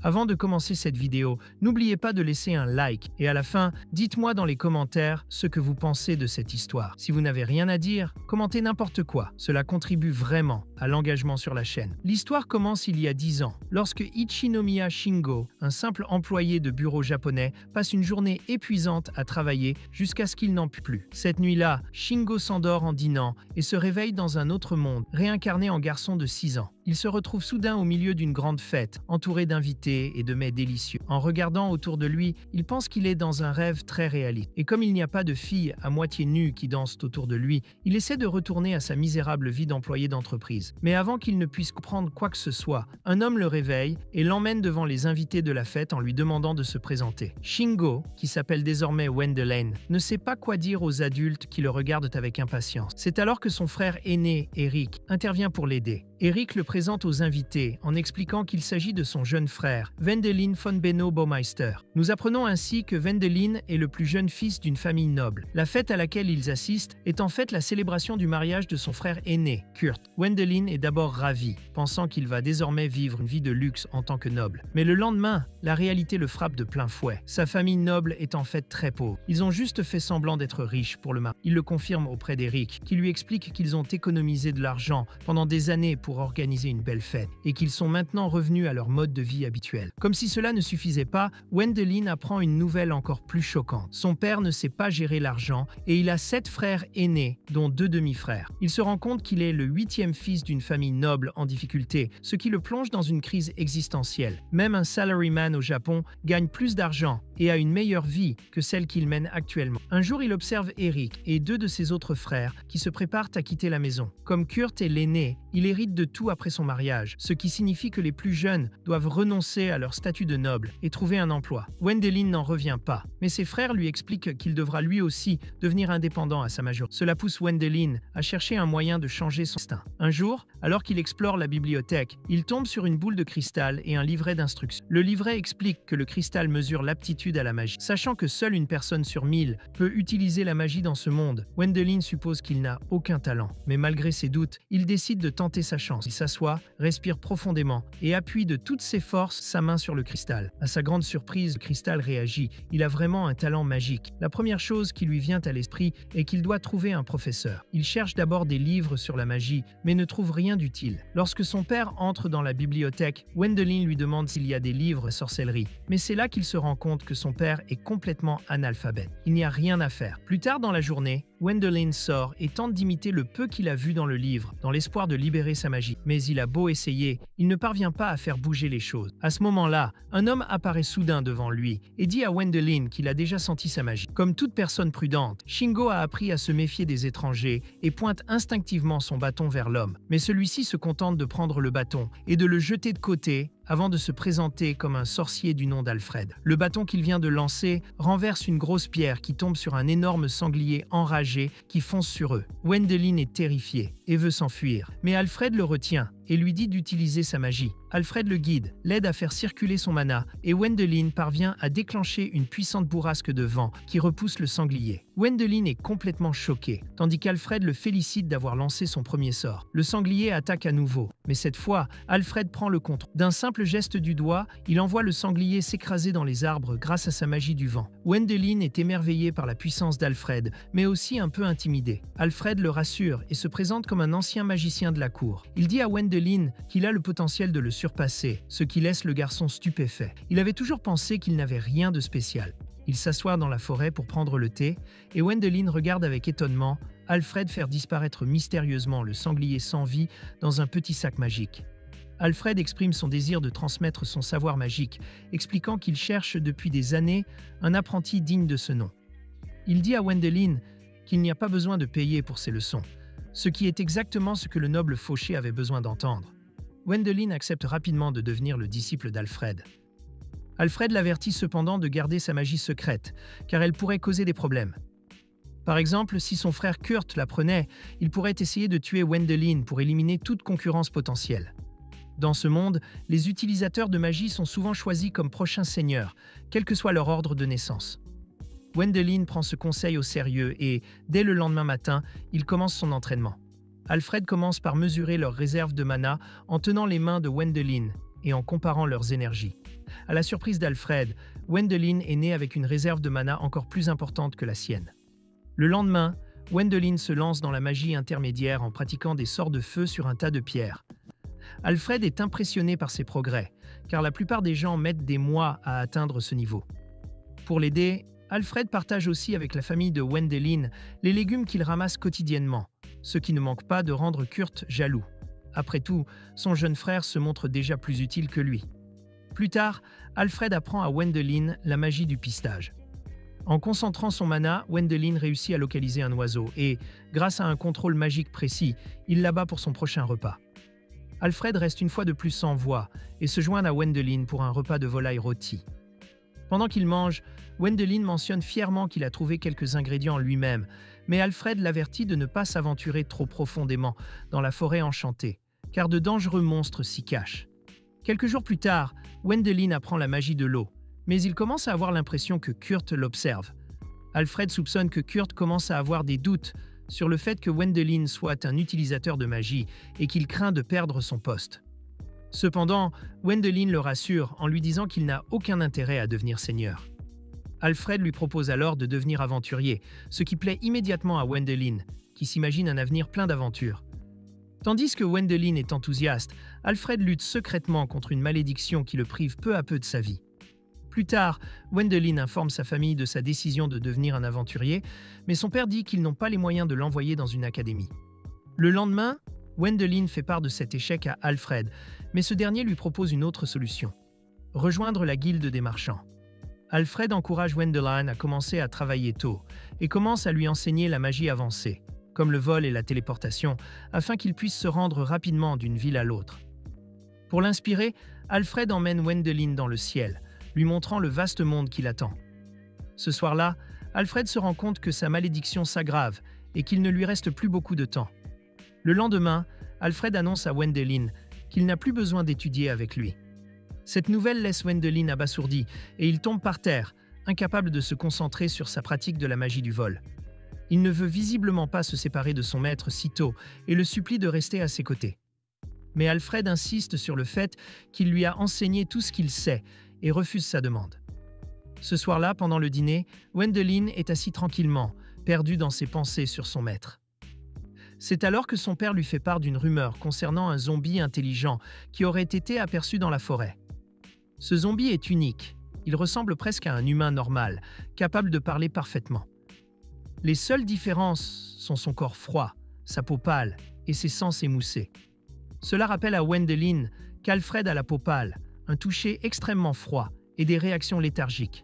Avant de commencer cette vidéo, n'oubliez pas de laisser un like et à la fin, dites-moi dans les commentaires ce que vous pensez de cette histoire. Si vous n'avez rien à dire, commentez n'importe quoi. Cela contribue vraiment à l'engagement sur la chaîne. L'histoire commence il y a 10 ans, lorsque Ichinomiya Shingo, un simple employé de bureau japonais, passe une journée épuisante à travailler jusqu'à ce qu'il n'en puisse plus. Cette nuit-là, Shingo s'endort en dînant et se réveille dans un autre monde, réincarné en garçon de 6 ans. Il se retrouve soudain au milieu d'une grande fête, entouré d'invités et de mets délicieux. En regardant autour de lui, il pense qu'il est dans un rêve très réaliste. Et comme il n'y a pas de filles à moitié nues qui dansent autour de lui, il essaie de retourner à sa misérable vie d'employé d'entreprise. Mais avant qu'il ne puisse comprendre quoi que ce soit, un homme le réveille et l'emmène devant les invités de la fête en lui demandant de se présenter. Shingo, qui s'appelle désormais Wendelin, ne sait pas quoi dire aux adultes qui le regardent avec impatience. C'est alors que son frère aîné, Eric, intervient pour l'aider. Eric le présente aux invités en expliquant qu'il s'agit de son jeune frère, Wendelin von Benno Baumeister. Nous apprenons ainsi que Wendelin est le plus jeune fils d'une famille noble. La fête à laquelle ils assistent est en fait la célébration du mariage de son frère aîné, Kurt. Wendelin est d'abord ravi, pensant qu'il va désormais vivre une vie de luxe en tant que noble. Mais le lendemain, la réalité le frappe de plein fouet. Sa famille noble est en fait très pauvre. Ils ont juste fait semblant d'être riches pour le mariage. Il le confirme auprès d'Eric, qui lui explique qu'ils ont économisé de l'argent pendant des années pour organiser une belle fête et qu'ils sont maintenant revenus à leur mode de vie habituel. Comme si cela ne suffisait pas, Wendelin apprend une nouvelle encore plus choquante. Son père ne sait pas gérer l'argent et il a 7 frères aînés, dont 2 demi-frères. Il se rend compte qu'il est le 8e fils d'une famille noble en difficulté, ce qui le plonge dans une crise existentielle. Même un salaryman au Japon gagne plus d'argent et a une meilleure vie que celle qu'il mène actuellement. Un jour, il observe Eric et 2 de ses autres frères qui se préparent à quitter la maison. Comme Kurt est l'aîné, il hérite de tout après son mariage, ce qui signifie que les plus jeunes doivent renoncer à leur statut de noble et trouver un emploi. Wendelin n'en revient pas, mais ses frères lui expliquent qu'il devra lui aussi devenir indépendant à sa majorité. Cela pousse Wendelin à chercher un moyen de changer son destin. Un jour, alors qu'il explore la bibliothèque, il tombe sur une boule de cristal et un livret d'instructions. Le livret explique que le cristal mesure l'aptitude à la magie. Sachant que seule une personne sur 1000 peut utiliser la magie dans ce monde, Wendelin suppose qu'il n'a aucun talent. Mais malgré ses doutes, il décide de tenter sa chance. Il s'assoit, respire profondément et appuie de toutes ses forces sa main sur le cristal. À sa grande surprise, le cristal réagit. Il a vraiment un talent magique. La première chose qui lui vient à l'esprit est qu'il doit trouver un professeur. Il cherche d'abord des livres sur la magie, mais ne trouve rien d'utile. Lorsque son père entre dans la bibliothèque, Wendelin lui demande s'il y a des livres sorcellerie. Mais c'est là qu'il se rend compte que son père est complètement analphabète. Il n'y a rien à faire. Plus tard dans la journée, Wendelin sort et tente d'imiter le peu qu'il a vu dans le livre, dans l'espoir de libérer sa magie. Mais il a beau essayer, il ne parvient pas à faire bouger les choses. À ce moment-là, un homme apparaît soudain devant lui et dit à Wendelin qu'il a déjà senti sa magie. Comme toute personne prudente, Shingo a appris à se méfier des étrangers et pointe instinctivement son bâton vers l'homme. Mais celui-ci se contente de prendre le bâton et de le jeter de côté avant de se présenter comme un sorcier du nom d'Alfred. Le bâton qu'il vient de lancer renverse une grosse pierre qui tombe sur un énorme sanglier enragé qui fonce sur eux. Wendelin est terrifié et veut s'enfuir, mais Alfred le retient et lui dit d'utiliser sa magie. Alfred le guide, l'aide à faire circuler son mana et Wendelin parvient à déclencher une puissante bourrasque de vent qui repousse le sanglier. Wendelin est complètement choqué, tandis qu'Alfred le félicite d'avoir lancé son premier sort. Le sanglier attaque à nouveau, mais cette fois, Alfred prend le contrôle. D'un simple geste du doigt, il envoie le sanglier s'écraser dans les arbres grâce à sa magie du vent. Wendelin est émerveillé par la puissance d'Alfred, mais aussi un peu intimidé. Alfred le rassure et se présente comme un ancien magicien de la cour. Il dit à Wendelin qu'il a le potentiel de le surpasser, ce qui laisse le garçon stupéfait. Il avait toujours pensé qu'il n'avait rien de spécial. Il s'assoit dans la forêt pour prendre le thé et Wendelin regarde avec étonnement Alfred faire disparaître mystérieusement le sanglier sans vie dans un petit sac magique. Alfred exprime son désir de transmettre son savoir magique, expliquant qu'il cherche depuis des années un apprenti digne de ce nom. Il dit à Wendelin qu'il n'y a pas besoin de payer pour ses leçons, ce qui est exactement ce que le noble fauché avait besoin d'entendre. Wendelin accepte rapidement de devenir le disciple d'Alfred. Alfred l'avertit cependant de garder sa magie secrète, car elle pourrait causer des problèmes. Par exemple, si son frère Kurt l'apprenait, il pourrait essayer de tuer Wendelin pour éliminer toute concurrence potentielle. Dans ce monde, les utilisateurs de magie sont souvent choisis comme prochains seigneurs, quel que soit leur ordre de naissance. Wendelin prend ce conseil au sérieux et, dès le lendemain matin, il commence son entraînement. Alfred commence par mesurer leurs réserves de mana en tenant les mains de Wendelin et en comparant leurs énergies. À la surprise d'Alfred, Wendelin est née avec une réserve de mana encore plus importante que la sienne. Le lendemain, Wendelin se lance dans la magie intermédiaire en pratiquant des sorts de feu sur un tas de pierres. Alfred est impressionné par ses progrès, car la plupart des gens mettent des mois à atteindre ce niveau. Pour l'aider, Alfred partage aussi avec la famille de Wendelin les légumes qu'il ramasse quotidiennement, ce qui ne manque pas de rendre Kurt jaloux. Après tout, son jeune frère se montre déjà plus utile que lui. Plus tard, Alfred apprend à Wendelin la magie du pistage. En concentrant son mana, Wendelin réussit à localiser un oiseau et, grâce à un contrôle magique précis, il l'abat pour son prochain repas. Alfred reste une fois de plus sans voix et se joint à Wendelin pour un repas de volaille rôti. Pendant qu'il mange, Wendelin mentionne fièrement qu'il a trouvé quelques ingrédients lui-même, mais Alfred l'avertit de ne pas s'aventurer trop profondément dans la forêt enchantée, car de dangereux monstres s'y cachent. Quelques jours plus tard, Wendelin apprend la magie de l'eau, mais il commence à avoir l'impression que Kurt l'observe. Alfred soupçonne que Kurt commence à avoir des doutes sur le fait que Wendelin soit un utilisateur de magie et qu'il craint de perdre son poste. Cependant, Wendelin le rassure en lui disant qu'il n'a aucun intérêt à devenir seigneur. Alfred lui propose alors de devenir aventurier, ce qui plaît immédiatement à Wendelin, qui s'imagine un avenir plein d'aventures. Tandis que Wendelin est enthousiaste, Alfred lutte secrètement contre une malédiction qui le prive peu à peu de sa vie. Plus tard, Wendelin informe sa famille de sa décision de devenir un aventurier, mais son père dit qu'ils n'ont pas les moyens de l'envoyer dans une académie. Le lendemain, Wendelin fait part de cet échec à Alfred, mais ce dernier lui propose une autre solution: rejoindre la guilde des marchands. Alfred encourage Wendelin à commencer à travailler tôt et commence à lui enseigner la magie avancée, comme le vol et la téléportation, afin qu'il puisse se rendre rapidement d'une ville à l'autre. Pour l'inspirer, Alfred emmène Wendelin dans le ciel, lui montrant le vaste monde qui l'attend. Ce soir-là, Alfred se rend compte que sa malédiction s'aggrave et qu'il ne lui reste plus beaucoup de temps. Le lendemain, Alfred annonce à Wendelin qu'il n'a plus besoin d'étudier avec lui. Cette nouvelle laisse Wendelin abasourdi et il tombe par terre, incapable de se concentrer sur sa pratique de la magie du vol. Il ne veut visiblement pas se séparer de son maître si tôt et le supplie de rester à ses côtés. Mais Alfred insiste sur le fait qu'il lui a enseigné tout ce qu'il sait et refuse sa demande. Ce soir-là, pendant le dîner, Wendelin est assis tranquillement, perdu dans ses pensées sur son maître. C'est alors que son père lui fait part d'une rumeur concernant un zombie intelligent qui aurait été aperçu dans la forêt. Ce zombie est unique. Il ressemble presque à un humain normal, capable de parler parfaitement. Les seules différences sont son corps froid, sa peau pâle et ses sens émoussés. Cela rappelle à Wendelin qu'Alfred a la peau pâle, un toucher extrêmement froid et des réactions léthargiques.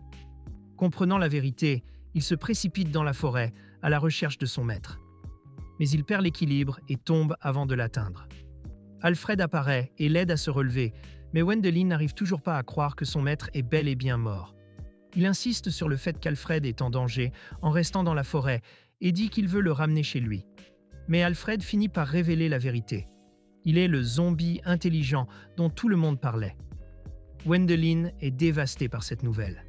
Comprenant la vérité, il se précipite dans la forêt à la recherche de son maître. Mais il perd l'équilibre et tombe avant de l'atteindre. Alfred apparaît et l'aide à se relever, mais Wendelin n'arrive toujours pas à croire que son maître est bel et bien mort. Il insiste sur le fait qu'Alfred est en danger en restant dans la forêt et dit qu'il veut le ramener chez lui. Mais Alfred finit par révéler la vérité. Il est le zombie intelligent dont tout le monde parlait. Wendelin est dévasté par cette nouvelle.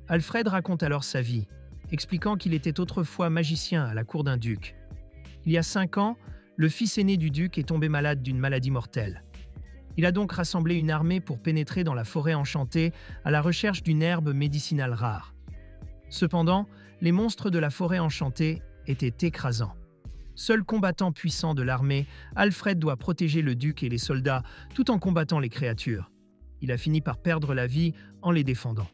Alfred raconte alors sa vie, expliquant qu'il était autrefois magicien à la cour d'un duc. Il y a 5 ans, le fils aîné du duc est tombé malade d'une maladie mortelle. Il a donc rassemblé une armée pour pénétrer dans la forêt enchantée à la recherche d'une herbe médicinale rare. Cependant, les monstres de la forêt enchantée étaient écrasants. Seul combattant puissant de l'armée, Alfred doit protéger le duc et les soldats tout en combattant les créatures. Il a fini par perdre la vie en les défendant.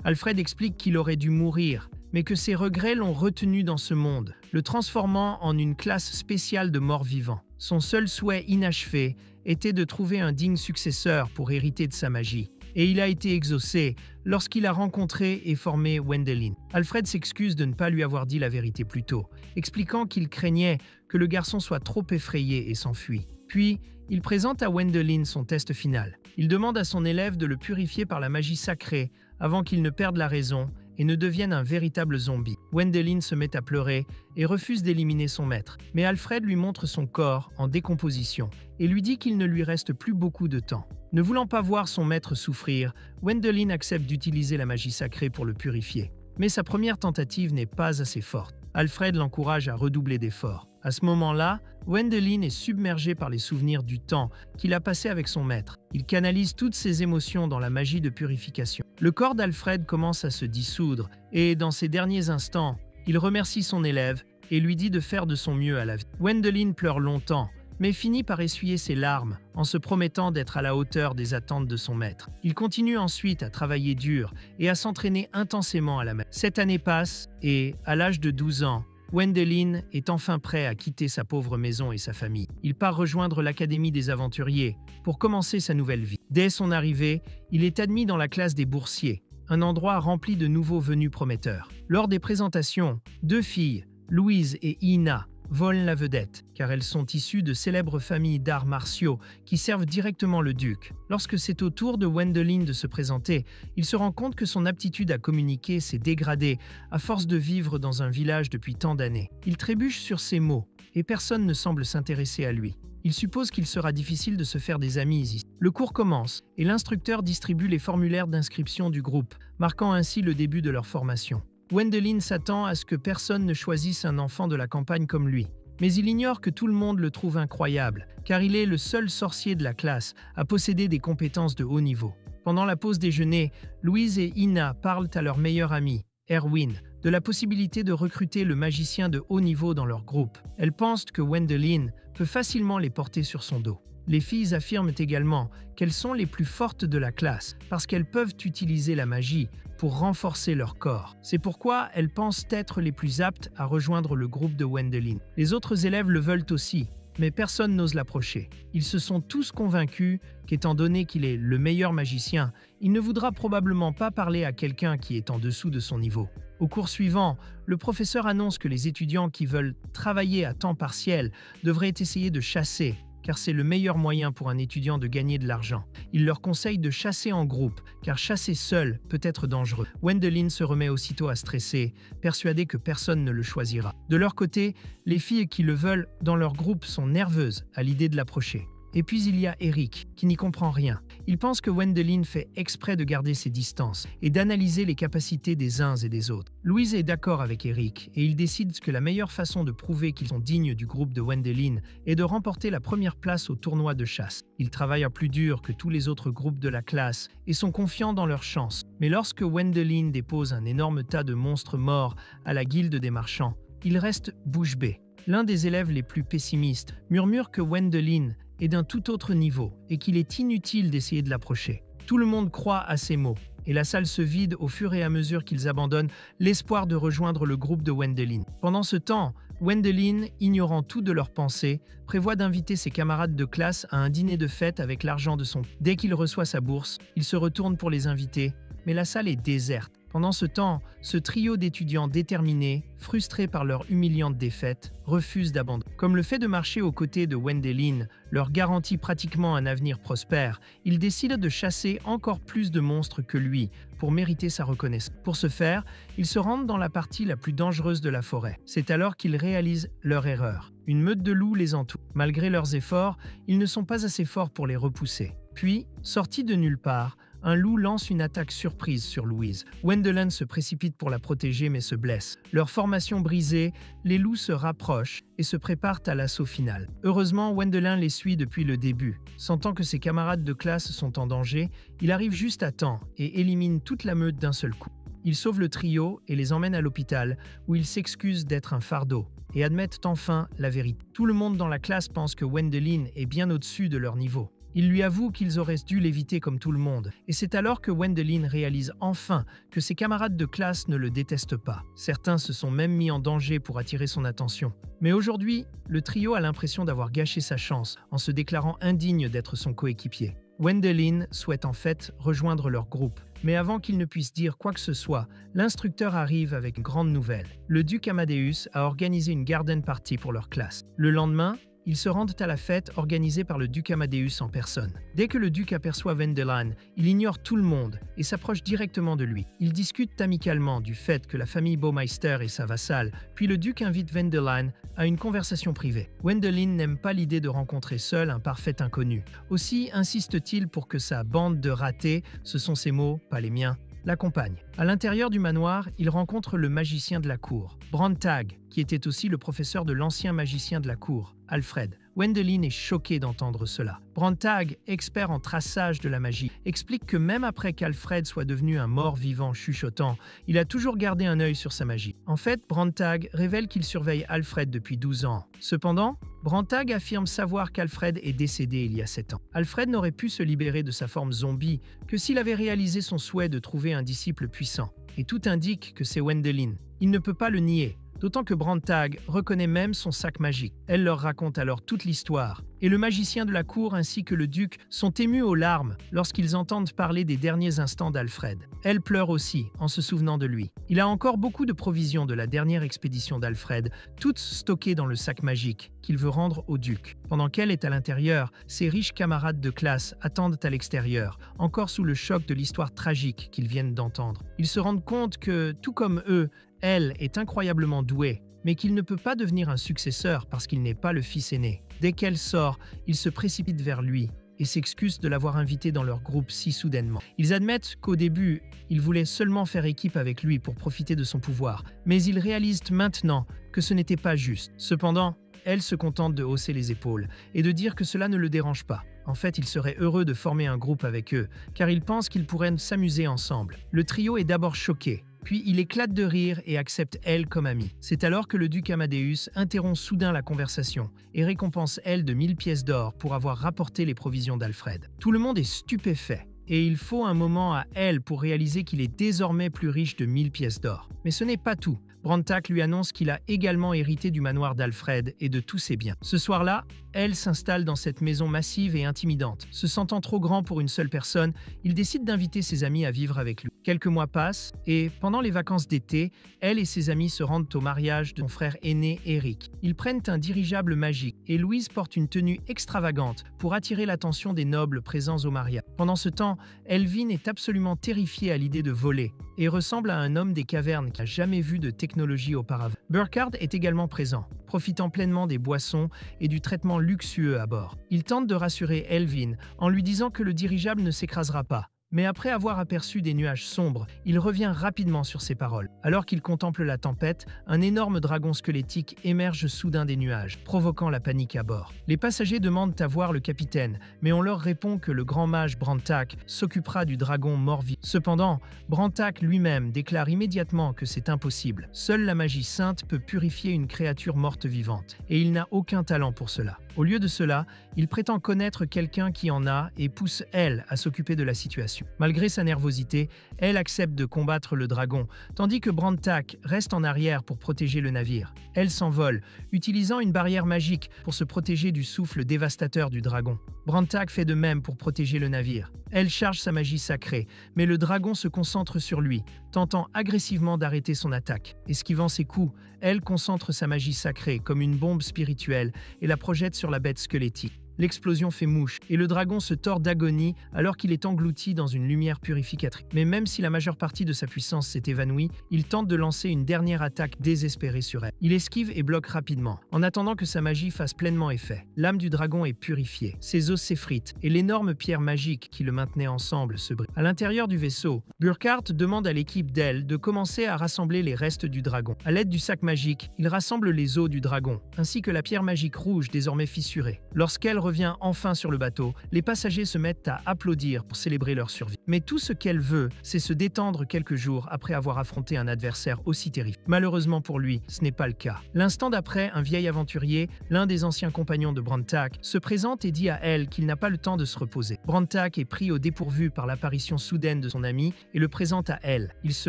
Alfred explique qu'il aurait dû mourir, mais que ses regrets l'ont retenu dans ce monde, le transformant en une classe spéciale de morts-vivants. Son seul souhait inachevé était de trouver un digne successeur pour hériter de sa magie. Et il a été exaucé lorsqu'il a rencontré et formé Wendelin. Alfred s'excuse de ne pas lui avoir dit la vérité plus tôt, expliquant qu'il craignait que le garçon soit trop effrayé et s'enfuit. Puis, il présente à Wendelin son test final. Il demande à son élève de le purifier par la magie sacrée avant qu'il ne perde la raison et ne devienne un véritable zombie. Wendelin se met à pleurer et refuse d'éliminer son maître. Mais Alfred lui montre son corps en décomposition et lui dit qu'il ne lui reste plus beaucoup de temps. Ne voulant pas voir son maître souffrir, Wendelin accepte d'utiliser la magie sacrée pour le purifier. Mais sa première tentative n'est pas assez forte. Alfred l'encourage à redoubler d'efforts. À ce moment-là, Wendelin est submergé par les souvenirs du temps qu'il a passé avec son maître. Il canalise toutes ses émotions dans la magie de purification. Le corps d'Alfred commence à se dissoudre et, dans ses derniers instants, il remercie son élève et lui dit de faire de son mieux à la vie. Wendelin pleure longtemps, mais finit par essuyer ses larmes en se promettant d'être à la hauteur des attentes de son maître. Il continue ensuite à travailler dur et à s'entraîner intensément à la magie. 7 années passent et, à l'âge de 12 ans, Wendelin est enfin prêt à quitter sa pauvre maison et sa famille. Il part rejoindre l'Académie des aventuriers pour commencer sa nouvelle vie. Dès son arrivée, il est admis dans la classe des boursiers, un endroit rempli de nouveaux venus prometteurs. Lors des présentations, 2 filles, Louise et Ina, volent la vedette, car elles sont issues de célèbres familles d'arts martiaux qui servent directement le duc. Lorsque c'est au tour de Wendelin de se présenter, il se rend compte que son aptitude à communiquer s'est dégradée à force de vivre dans un village depuis tant d'années. Il trébuche sur ses mots, et personne ne semble s'intéresser à lui. Il suppose qu'il sera difficile de se faire des amis ici. Le cours commence, et l'instructeur distribue les formulaires d'inscription du groupe, marquant ainsi le début de leur formation. Wendelin s'attend à ce que personne ne choisisse un enfant de la campagne comme lui. Mais il ignore que tout le monde le trouve incroyable, car il est le seul sorcier de la classe à posséder des compétences de haut niveau. Pendant la pause déjeuner, Louise et Ina parlent à leur meilleur ami, Erwin, de la possibilité de recruter le magicien de haut niveau dans leur groupe. Elles pensent que Wendelin peut facilement les porter sur son dos. Les filles affirment également qu'elles sont les plus fortes de la classe parce qu'elles peuvent utiliser la magie pour renforcer leur corps. C'est pourquoi elles pensent être les plus aptes à rejoindre le groupe de Wendelin. Les autres élèves le veulent aussi, mais personne n'ose l'approcher. Ils se sont tous convaincus qu'étant donné qu'il est le meilleur magicien, il ne voudra probablement pas parler à quelqu'un qui est en dessous de son niveau. Au cours suivant, le professeur annonce que les étudiants qui veulent travailler à temps partiel devraient essayer de chasser, car c'est le meilleur moyen pour un étudiant de gagner de l'argent. Il leur conseille de chasser en groupe, car chasser seul peut être dangereux. Wendelin se remet aussitôt à stresser, persuadée que personne ne le choisira. De leur côté, les filles qui le veulent dans leur groupe sont nerveuses à l'idée de l'approcher. Et puis il y a Eric, qui n'y comprend rien. Il pense que Wendelin fait exprès de garder ses distances et d'analyser les capacités des uns et des autres. Louise est d'accord avec Eric et ils décident que la meilleure façon de prouver qu'ils sont dignes du groupe de Wendelin est de remporter la première place au tournoi de chasse. Ils travaillent plus dur que tous les autres groupes de la classe et sont confiants dans leurs chances. Mais lorsque Wendelin dépose un énorme tas de monstres morts à la guilde des marchands, il reste bouche bée. L'un des élèves les plus pessimistes murmure que Wendelin est d'un tout autre niveau et qu'il est inutile d'essayer de l'approcher. Tout le monde croit à ces mots et la salle se vide au fur et à mesure qu'ils abandonnent l'espoir de rejoindre le groupe de Wendelin. Pendant ce temps, Wendelin, ignorant tout de leurs pensées, prévoit d'inviter ses camarades de classe à un dîner de fête avec l'argent de son. Dès qu'il reçoit sa bourse, il se retourne pour les inviter, mais la salle est déserte. Pendant ce temps, ce trio d'étudiants déterminés, frustrés par leur humiliante défaite, refuse d'abandonner. Comme le fait de marcher aux côtés de Wendelin leur garantit pratiquement un avenir prospère, ils décident de chasser encore plus de monstres que lui pour mériter sa reconnaissance. Pour ce faire, ils se rendent dans la partie la plus dangereuse de la forêt. C'est alors qu'ils réalisent leur erreur. Une meute de loups les entoure. Malgré leurs efforts, ils ne sont pas assez forts pour les repousser. Puis, sortis de nulle part, un loup lance une attaque surprise sur Louise. Wendelin se précipite pour la protéger mais se blesse. Leur formation brisée, les loups se rapprochent et se préparent à l'assaut final. Heureusement, Wendelin les suit depuis le début. Sentant que ses camarades de classe sont en danger, il arrive juste à temps et élimine toute la meute d'un seul coup. Il sauve le trio et les emmène à l'hôpital où ils s'excusent d'être un fardeau et admettent enfin la vérité. Tout le monde dans la classe pense que Wendelin est bien au-dessus de leur niveau. Il lui avoue qu'ils auraient dû l'éviter comme tout le monde, et c'est alors que Wendelin réalise enfin que ses camarades de classe ne le détestent pas. Certains se sont même mis en danger pour attirer son attention. Mais aujourd'hui, le trio a l'impression d'avoir gâché sa chance en se déclarant indigne d'être son coéquipier. Wendelin souhaite en fait rejoindre leur groupe. Mais avant qu'il ne puisse dire quoi que ce soit, l'instructeur arrive avec une grande nouvelle. Le duc Amadeus a organisé une garden party pour leur classe. Le lendemain, ils se rendent à la fête organisée par le duc Amadeus en personne. Dès que le duc aperçoit Wendelin, il ignore tout le monde et s'approche directement de lui. Ils discutent amicalement du fait que la famille Baumeister est sa vassale, puis le duc invite Wendelin à une conversation privée. Wendelin n'aime pas l'idée de rencontrer seul un parfait inconnu. Aussi insiste-t-il pour que sa bande de ratés, ce sont ses mots, pas les miens, l'accompagne. À l'intérieur du manoir, il rencontre le magicien de la cour, Brandtag, qui était aussi le professeur de l'ancien magicien de la cour, Alfred. Wendelin est choquée d'entendre cela. Brandtag, expert en traçage de la magie, explique que même après qu'Alfred soit devenu un mort-vivant chuchotant, il a toujours gardé un œil sur sa magie. En fait, Brandtag révèle qu'il surveille Alfred depuis 12 ans. Cependant, Brandtag affirme savoir qu'Alfred est décédé il y a 7 ans. Alfred n'aurait pu se libérer de sa forme zombie que s'il avait réalisé son souhait de trouver un disciple puissant. Et tout indique que c'est Wendelin. Il ne peut pas le nier. D'autant que Brandtag reconnaît même son sac magique. Elle leur raconte alors toute l'histoire. Et le magicien de la cour ainsi que le duc sont émus aux larmes lorsqu'ils entendent parler des derniers instants d'Alfred. Elle pleure aussi en se souvenant de lui. Il a encore beaucoup de provisions de la dernière expédition d'Alfred, toutes stockées dans le sac magique qu'il veut rendre au duc. Pendant qu'elle est à l'intérieur, ses riches camarades de classe attendent à l'extérieur, encore sous le choc de l'histoire tragique qu'ils viennent d'entendre. Ils se rendent compte que, tout comme eux, elle est incroyablement douée, mais qu'il ne peut pas devenir un successeur parce qu'il n'est pas le fils aîné. Dès qu'elle sort, ils se précipitent vers lui et s'excusent de l'avoir invité dans leur groupe si soudainement. Ils admettent qu'au début, ils voulaient seulement faire équipe avec lui pour profiter de son pouvoir, mais ils réalisent maintenant que ce n'était pas juste. Cependant, elle se contente de hausser les épaules et de dire que cela ne le dérange pas. En fait, il serait heureux de former un groupe avec eux, car il pense qu'ils pourraient s'amuser ensemble. Le trio est d'abord choqué, puis il éclate de rire et accepte elle comme amie. C'est alors que le duc Amadeus interrompt soudain la conversation et récompense elle de 1000 pièces d'or pour avoir rapporté les provisions d'Alfred. Tout le monde est stupéfait, et il faut un moment à elle pour réaliser qu'il est désormais plus riche de 1000 pièces d'or. Mais ce n'est pas tout. Brandtag lui annonce qu'il a également hérité du manoir d'Alfred et de tous ses biens. Ce soir-là, elle s'installe dans cette maison massive et intimidante. Se sentant trop grand pour une seule personne, il décide d'inviter ses amis à vivre avec lui. Quelques mois passent et, pendant les vacances d'été, elle et ses amis se rendent au mariage de son frère aîné Eric. Ils prennent un dirigeable magique et Louise porte une tenue extravagante pour attirer l'attention des nobles présents au mariage. Pendant ce temps, Elvin est absolument terrifiée à l'idée de voler et ressemble à un homme des cavernes qui n'a jamais vu de technologie auparavant. Burkhard est également présent, profitant pleinement des boissons et du traitement luxueux à bord. Il tente de rassurer Elvin en lui disant que le dirigeable ne s'écrasera pas. Mais après avoir aperçu des nuages sombres, il revient rapidement sur ses paroles. Alors qu'il contemple la tempête, un énorme dragon squelettique émerge soudain des nuages, provoquant la panique à bord. Les passagers demandent à voir le capitaine, mais on leur répond que le grand mage Brandtag s'occupera du dragon mort-vivant. Cependant, Brandtag lui-même déclare immédiatement que c'est impossible. Seule la magie sainte peut purifier une créature morte vivante, et il n'a aucun talent pour cela. Au lieu de cela, il prétend connaître quelqu'un qui en a et pousse elle à s'occuper de la situation. Malgré sa nervosité, elle accepte de combattre le dragon, tandis que Brandtag reste en arrière pour protéger le navire. Elle s'envole, utilisant une barrière magique pour se protéger du souffle dévastateur du dragon. Brandtag fait de même pour protéger le navire. Elle charge sa magie sacrée, mais le dragon se concentre sur lui, tentant agressivement d'arrêter son attaque. Esquivant ses coups, elle concentre sa magie sacrée comme une bombe spirituelle et la projette sur la bête squelettique. L'explosion fait mouche et le dragon se tord d'agonie alors qu'il est englouti dans une lumière purificatrice. Mais même si la majeure partie de sa puissance s'est évanouie, il tente de lancer une dernière attaque désespérée sur elle. Il esquive et bloque rapidement, en attendant que sa magie fasse pleinement effet. L'âme du dragon est purifiée, ses os s'effritent et l'énorme pierre magique qui le maintenait ensemble se brise. À l'intérieur du vaisseau, Burkhard demande à l'équipe d'Elle de commencer à rassembler les restes du dragon. À l'aide du sac magique, il rassemble les os du dragon, ainsi que la pierre magique rouge désormais fissurée. Lorsqu'elle revient enfin sur le bateau, les passagers se mettent à applaudir pour célébrer leur survie. Mais tout ce qu'elle veut, c'est se détendre quelques jours après avoir affronté un adversaire aussi terrible. Malheureusement pour lui, ce n'est pas le cas. L'instant d'après, un vieil aventurier, l'un des anciens compagnons de Brandtag, se présente et dit à elle qu'il n'a pas le temps de se reposer. Brandtag est pris au dépourvu par l'apparition soudaine de son ami et le présente à elle. Ils se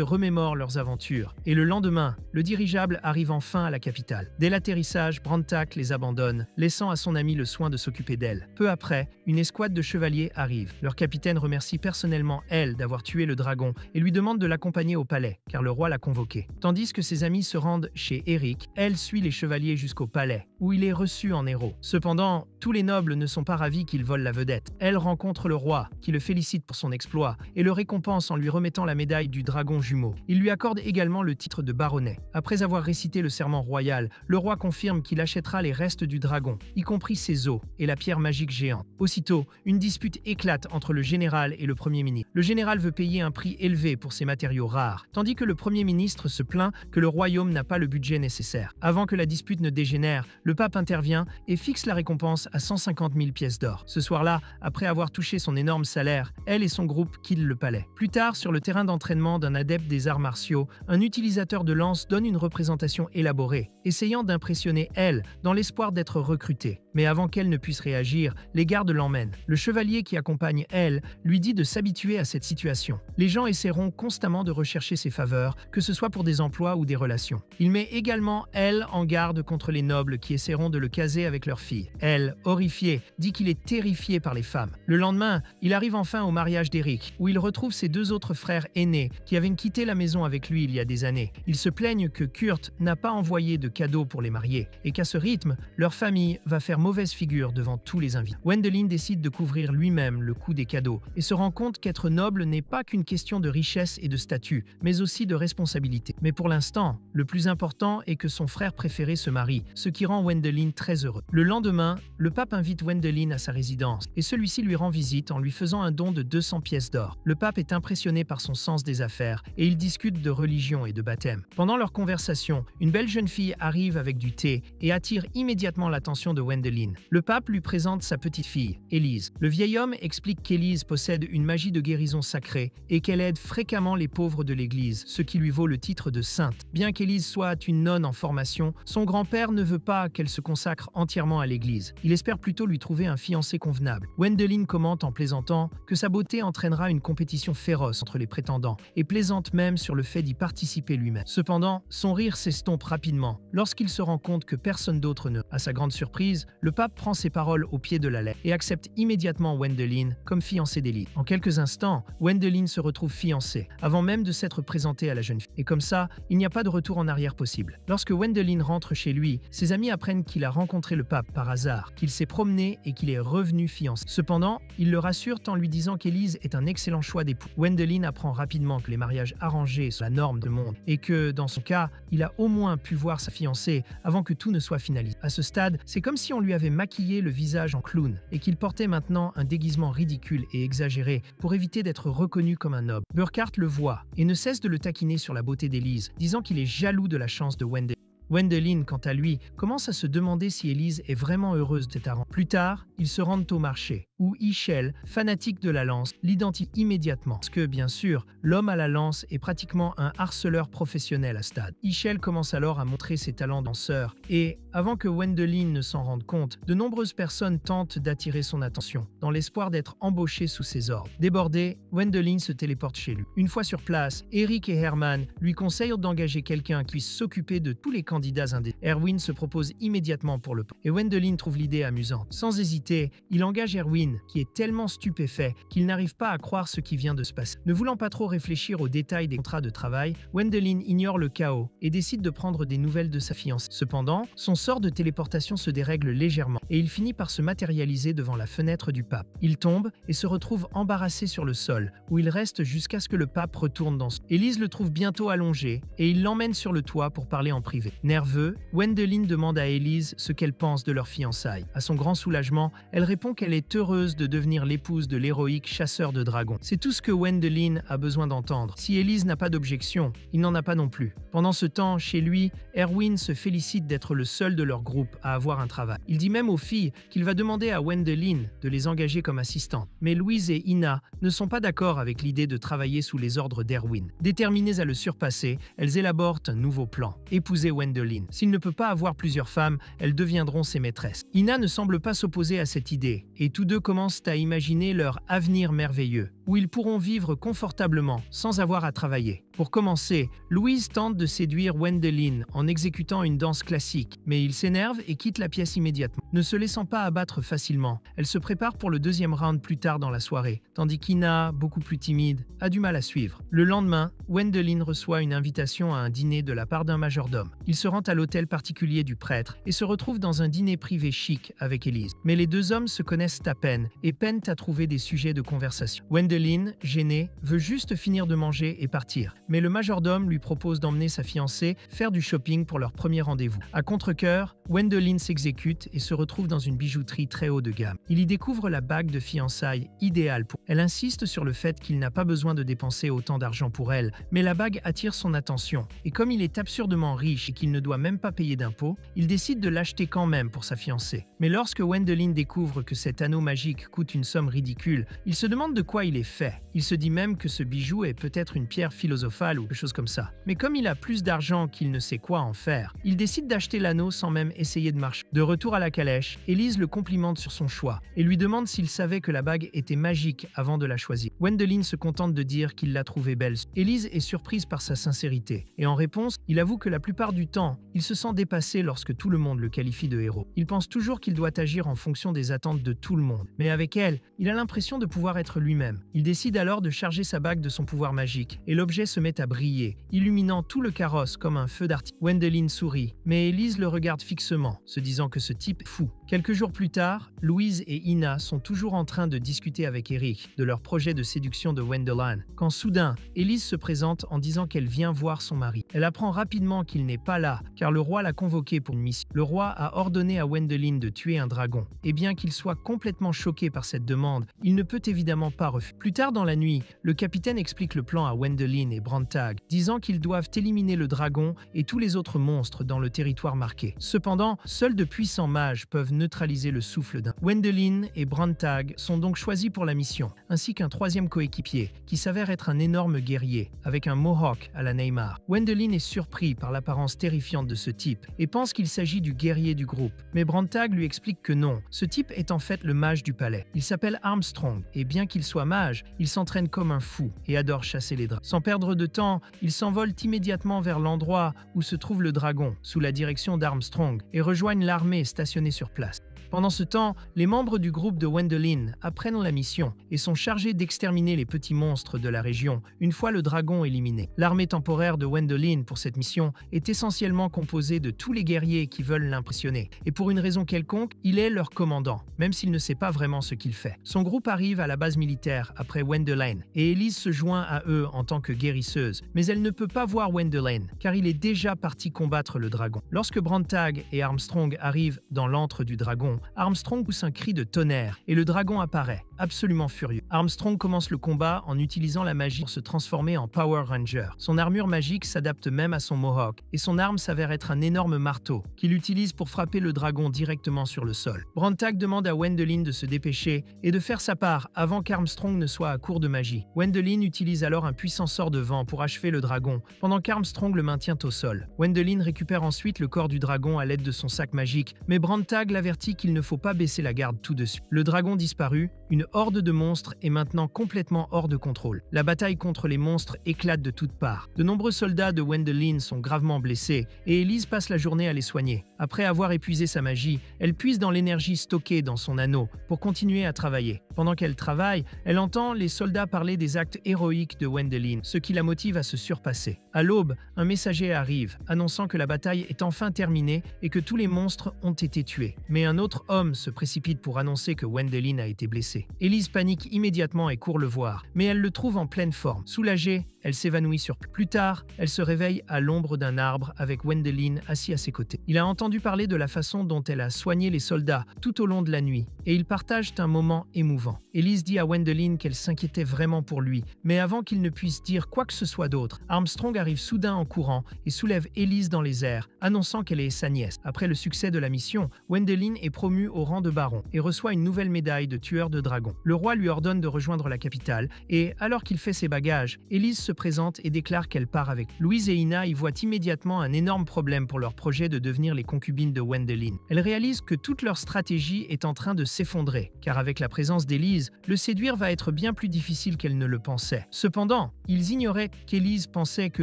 remémorent leurs aventures. Et le lendemain, le dirigeable arrive enfin à la capitale. Dès l'atterrissage, Brandtag les abandonne, laissant à son ami le soin de s'occuper d'elle. Peu après, une escouade de chevaliers arrive. Leur capitaine remercie personnellement Elle d'avoir tué le dragon et lui demande de l'accompagner au palais, car le roi l'a convoqué. Tandis que ses amis se rendent chez Eric, Elle suit les chevaliers jusqu'au palais, où il est reçu en héros. Cependant, tous les nobles ne sont pas ravis qu'il vole la vedette. Elle rencontre le roi, qui le félicite pour son exploit, et le récompense en lui remettant la médaille du dragon jumeau. Il lui accorde également le titre de baronnet. Après avoir récité le serment royal, le roi confirme qu'il achètera les restes du dragon, y compris ses os, et la la pierre magique géante. Aussitôt, une dispute éclate entre le général et le Premier ministre. Le général veut payer un prix élevé pour ces matériaux rares, tandis que le Premier ministre se plaint que le royaume n'a pas le budget nécessaire. Avant que la dispute ne dégénère, le pape intervient et fixe la récompense à 150 000 pièces d'or. Ce soir-là, après avoir touché son énorme salaire, elle et son groupe quittent le palais. Plus tard, sur le terrain d'entraînement d'un adepte des arts martiaux, un utilisateur de lance donne une représentation élaborée, essayant d'impressionner elle, dans l'espoir d'être recrutée. Mais avant qu'elle ne puisse réagir, les gardes l'emmènent. Le chevalier qui accompagne elle lui dit de s'habituer à cette situation. Les gens essaieront constamment de rechercher ses faveurs, que ce soit pour des emplois ou des relations. Il met également elle en garde contre les nobles qui essaieront de le caser avec leur fille. Elle, horrifiée, dit qu'il est terrifié par les femmes. Le lendemain, il arrive enfin au mariage d'Eric, où il retrouve ses deux autres frères aînés qui avaient quitté la maison avec lui il y a des années. Ils se plaignent que Kurt n'a pas envoyé de cadeaux pour les marier et qu'à ce rythme, leur famille va faire mauvaise figure devant tous les invités. Wendelin décide de couvrir lui-même le coût des cadeaux et se rend compte qu'être noble n'est pas qu'une question de richesse et de statut, mais aussi de responsabilité. Mais pour l'instant, le plus important est que son frère préféré se marie, ce qui rend Wendelin très heureux. Le lendemain, le pape invite Wendelin à sa résidence et celui-ci lui rend visite en lui faisant un don de 200 pièces d'or. Le pape est impressionné par son sens des affaires et ils discutent de religion et de baptême. Pendant leur conversation, une belle jeune fille arrive avec du thé et attire immédiatement l'attention de Wendelin. Le pape lui présente sa petite fille, Élise. Le vieil homme explique qu'Élise possède une magie de guérison sacrée et qu'elle aide fréquemment les pauvres de l'Église, ce qui lui vaut le titre de sainte. Bien qu'Élise soit une nonne en formation, son grand-père ne veut pas qu'elle se consacre entièrement à l'Église. Il espère plutôt lui trouver un fiancé convenable. Wendelin commente en plaisantant que sa beauté entraînera une compétition féroce entre les prétendants et plaisante même sur le fait d'y participer lui-même. Cependant, son rire s'estompe rapidement lorsqu'il se rend compte que personne d'autre ne. À sa grande surprise, le pape prend ses paroles au pied de la lettre et accepte immédiatement Wendelin comme fiancée d'Élise. En quelques instants, Wendelin se retrouve fiancée, avant même de s'être présentée à la jeune fille. Et comme ça, il n'y a pas de retour en arrière possible. Lorsque Wendelin rentre chez lui, ses amis apprennent qu'il a rencontré le pape par hasard, qu'il s'est promené et qu'il est revenu fiancé. Cependant, il le rassure en lui disant qu'Élise est un excellent choix d'époux. Wendelin apprend rapidement que les mariages arrangés sont la norme du monde et que, dans son cas, il a au moins pu voir sa fiancée avant que tout ne soit finalisé. À ce stade, c'est comme si on lui avait maquillé le visage en clown et qu'il portait maintenant un déguisement ridicule et exagéré pour éviter d'être reconnu comme un noble. Burkhart le voit et ne cesse de le taquiner sur la beauté d'Élise, disant qu'il est jaloux de la chance de Wendelin. Wendelin, quant à lui, commence à se demander si Élise est vraiment heureuse de cet arrangement. Plus tard, ils se rendent au marché, où Ischel, fanatique de la lance, l'identifie immédiatement. Parce que, bien sûr, l'homme à la lance est pratiquement un harceleur professionnel à stade. Ischel commence alors à montrer ses talents danseur, et, avant que Wendelin ne s'en rende compte, de nombreuses personnes tentent d'attirer son attention, dans l'espoir d'être embauchées sous ses ordres. Débordé, Wendelin se téléporte chez lui. Une fois sur place, Eric et Herman lui conseillent d'engager quelqu'un qui puisse s'occuper de tous les candidats indés. Erwin se propose immédiatement pour le poste, et Wendelin trouve l'idée amusante. Sans hésiter, il engage Erwin, qui est tellement stupéfait qu'il n'arrive pas à croire ce qui vient de se passer. Ne voulant pas trop réfléchir aux détails des contrats de travail, Wendelin ignore le chaos et décide de prendre des nouvelles de sa fiancée. Cependant, son sort de téléportation se dérègle légèrement et il finit par se matérialiser devant la fenêtre du pape. Il tombe et se retrouve embarrassé sur le sol, où il reste jusqu'à ce que le pape retourne dans son... Élise le trouve bientôt allongé et il l'emmène sur le toit pour parler en privé. Nerveux, Wendelin demande à Élise ce qu'elle pense de leur fiançailles. À son grand soulagement, elle répond qu'elle est heureuse de devenir l'épouse de l'héroïque chasseur de dragons. C'est tout ce que Wendelin a besoin d'entendre. Si Élise n'a pas d'objection, il n'en a pas non plus. Pendant ce temps, chez lui, Erwin se félicite d'être le seul de leur groupe à avoir un travail. Il dit même aux filles qu'il va demander à Wendelin de les engager comme assistantes. Mais Louise et Ina ne sont pas d'accord avec l'idée de travailler sous les ordres d'Erwin. Déterminées à le surpasser, elles élaborent un nouveau plan. Épouser Wendelin. S'il ne peut pas avoir plusieurs femmes, elles deviendront ses maîtresses. Ina ne semble pas s'opposer à cette idée, et tous deux commencent à imaginer leur avenir merveilleux, où ils pourront vivre confortablement, sans avoir à travailler. Pour commencer, Louise tente de séduire Wendelin en exécutant une danse classique, mais il s'énerve et quitte la pièce immédiatement. Ne se laissant pas abattre facilement, elle se prépare pour le deuxième round plus tard dans la soirée, tandis qu'Ina, beaucoup plus timide, a du mal à suivre. Le lendemain, Wendelin reçoit une invitation à un dîner de la part d'un majordome. Il se rend à l'hôtel particulier du prêtre et se retrouve dans un dîner privé chic avec Élise. Mais les deux hommes se connaissent à peine Wendelin et peinent à trouver des sujets de conversation. Wendelin, gênée, veut juste finir de manger et partir, mais le majordome lui propose d'emmener sa fiancée faire du shopping pour leur premier rendez-vous. À contre-cœur, Wendelin s'exécute et se retrouve dans une bijouterie très haut de gamme. Il y découvre la bague de fiançailles idéale pour elle. Elle insiste sur le fait qu'il n'a pas besoin de dépenser autant d'argent pour elle, mais la bague attire son attention, et comme il est absurdement riche et qu'il ne doit même pas payer d'impôts, il décide de l'acheter quand même pour sa fiancée. Mais lorsque Wendelin découvre que cet anneau magique coûte une somme ridicule, il se demande de quoi il est fait. Il se dit même que ce bijou est peut-être une pierre philosophale ou quelque chose comme ça. Mais comme il a plus d'argent qu'il ne sait quoi en faire, il décide d'acheter l'anneau sans même essayer de marcher. De retour à la calèche, Élise le complimente sur son choix et lui demande s'il savait que la bague était magique avant de la choisir. Wendelin se contente de dire qu'il l'a trouvée belle. Élise est surprise par sa sincérité et en réponse, il avoue que la plupart du temps, il se sent dépassé lorsque tout le monde le qualifie de héros. Il pense toujours qu'il doit agir en fonction des attentes de tout le monde. Mais avec elle, il a l'impression de pouvoir être lui-même. Il décide alors de charger sa bague de son pouvoir magique et l'objet se met à briller, illuminant tout le carrosse comme un feu d'artifice. Wendelin sourit, mais Élise le regarde fixement, se disant que ce type est fou. Quelques jours plus tard, Louise et Ina sont toujours en train de discuter avec Eric de leur projet de séduction de Wendelin, quand soudain, Élise se présente en disant qu'elle vient voir son mari. Elle apprend rapidement qu'il n'est pas là, car le roi l'a convoqué pour une mission. Le roi a ordonné à Wendelin de tuer un dragon, et bien qu'il soit complètement choqué par cette demande, il ne peut évidemment pas refuser. Plus tard dans la nuit, le capitaine explique le plan à Wendelin et Brandtag, disant qu'ils doivent éliminer le dragon et tous les autres monstres dans le territoire marqué. Cependant, seuls de puissants mages peuvent neutraliser le souffle d'un. Wendelin et Brandtag sont donc choisis pour la mission, ainsi qu'un troisième coéquipier, qui s'avère être un énorme guerrier, avec un mohawk à la Neymar. Wendelin est surpris par l'apparence terrifiante de ce type et pense qu'il s'agit du guerrier du groupe. Mais Brandtag lui explique que non, ce type est en fait le mage du palais. Il s'appelle Armstrong, et bien qu'il soit mage, il s'entraîne comme un fou et adore chasser les dragons. Sans perdre de temps, ils s'envolent immédiatement vers l'endroit où se trouve le dragon, sous la direction d'Armstrong, et rejoignent l'armée stationnée sur place. Pendant ce temps, les membres du groupe de Wendelin apprennent la mission et sont chargés d'exterminer les petits monstres de la région une fois le dragon éliminé. L'armée temporaire de Wendelin pour cette mission est essentiellement composée de tous les guerriers qui veulent l'impressionner, et pour une raison quelconque, il est leur commandant, même s'il ne sait pas vraiment ce qu'il fait. Son groupe arrive à la base militaire après Wendelin, et Élise se joint à eux en tant que guérisseuse, mais elle ne peut pas voir Wendelin, car il est déjà parti combattre le dragon. Lorsque Brandtag et Armstrong arrivent dans l'antre du dragon, Armstrong pousse un cri de tonnerre et le dragon apparaît, absolument furieux. Armstrong commence le combat en utilisant la magie pour se transformer en Power Ranger. Son armure magique s'adapte même à son mohawk et son arme s'avère être un énorme marteau qu'il utilise pour frapper le dragon directement sur le sol. Brandtag demande à Wendelin de se dépêcher et de faire sa part avant qu'Armstrong ne soit à court de magie. Wendelin utilise alors un puissant sort de vent pour achever le dragon, pendant qu'Armstrong le maintient au sol. Wendelin récupère ensuite le corps du dragon à l'aide de son sac magique, mais Brandtag l'avertit qu'il ne faut pas baisser la garde tout de suite. Le dragon disparu, une horde de monstres est maintenant complètement hors de contrôle. La bataille contre les monstres éclate de toutes parts. De nombreux soldats de Wendelin sont gravement blessés et Élise passe la journée à les soigner. Après avoir épuisé sa magie, elle puise dans l'énergie stockée dans son anneau pour continuer à travailler. Pendant qu'elle travaille, elle entend les soldats parler des actes héroïques de Wendelin, ce qui la motive à se surpasser. À l'aube, un messager arrive, annonçant que la bataille est enfin terminée et que tous les monstres ont été tués. Mais un autre homme se précipite pour annoncer que Wendelin a été blessée. Élise panique immédiatement et court le voir, mais elle le trouve en pleine forme. Soulagée, elle s'évanouit sur place. Plus tard, elle se réveille à l'ombre d'un arbre avec Wendelin assis à ses côtés. Il a entendu parler de la façon dont elle a soigné les soldats tout au long de la nuit, et ils partagent un moment émouvant. Élise dit à Wendelin qu'elle s'inquiétait vraiment pour lui, mais avant qu'il ne puisse dire quoi que ce soit d'autre, Armstrong arrive soudain en courant et soulève Élise dans les airs, annonçant qu'elle est sa nièce. Après le succès de la mission, Wendelin est promue au rang de baron et reçoit une nouvelle médaille de tueur de dragons. Le roi lui ordonne de rejoindre la capitale et, alors qu'il fait ses bagages, Élise se présente et déclare qu'elle part avec. Louise et Ina y voient immédiatement un énorme problème pour leur projet de devenir les concubines de Wendelin. Elles réalisent que toute leur stratégie est en train de s'effondrer, car avec la présence d'Élise, le séduire va être bien plus difficile qu'elles ne le pensaient. Cependant, ils ignoraient qu'Élise pensait que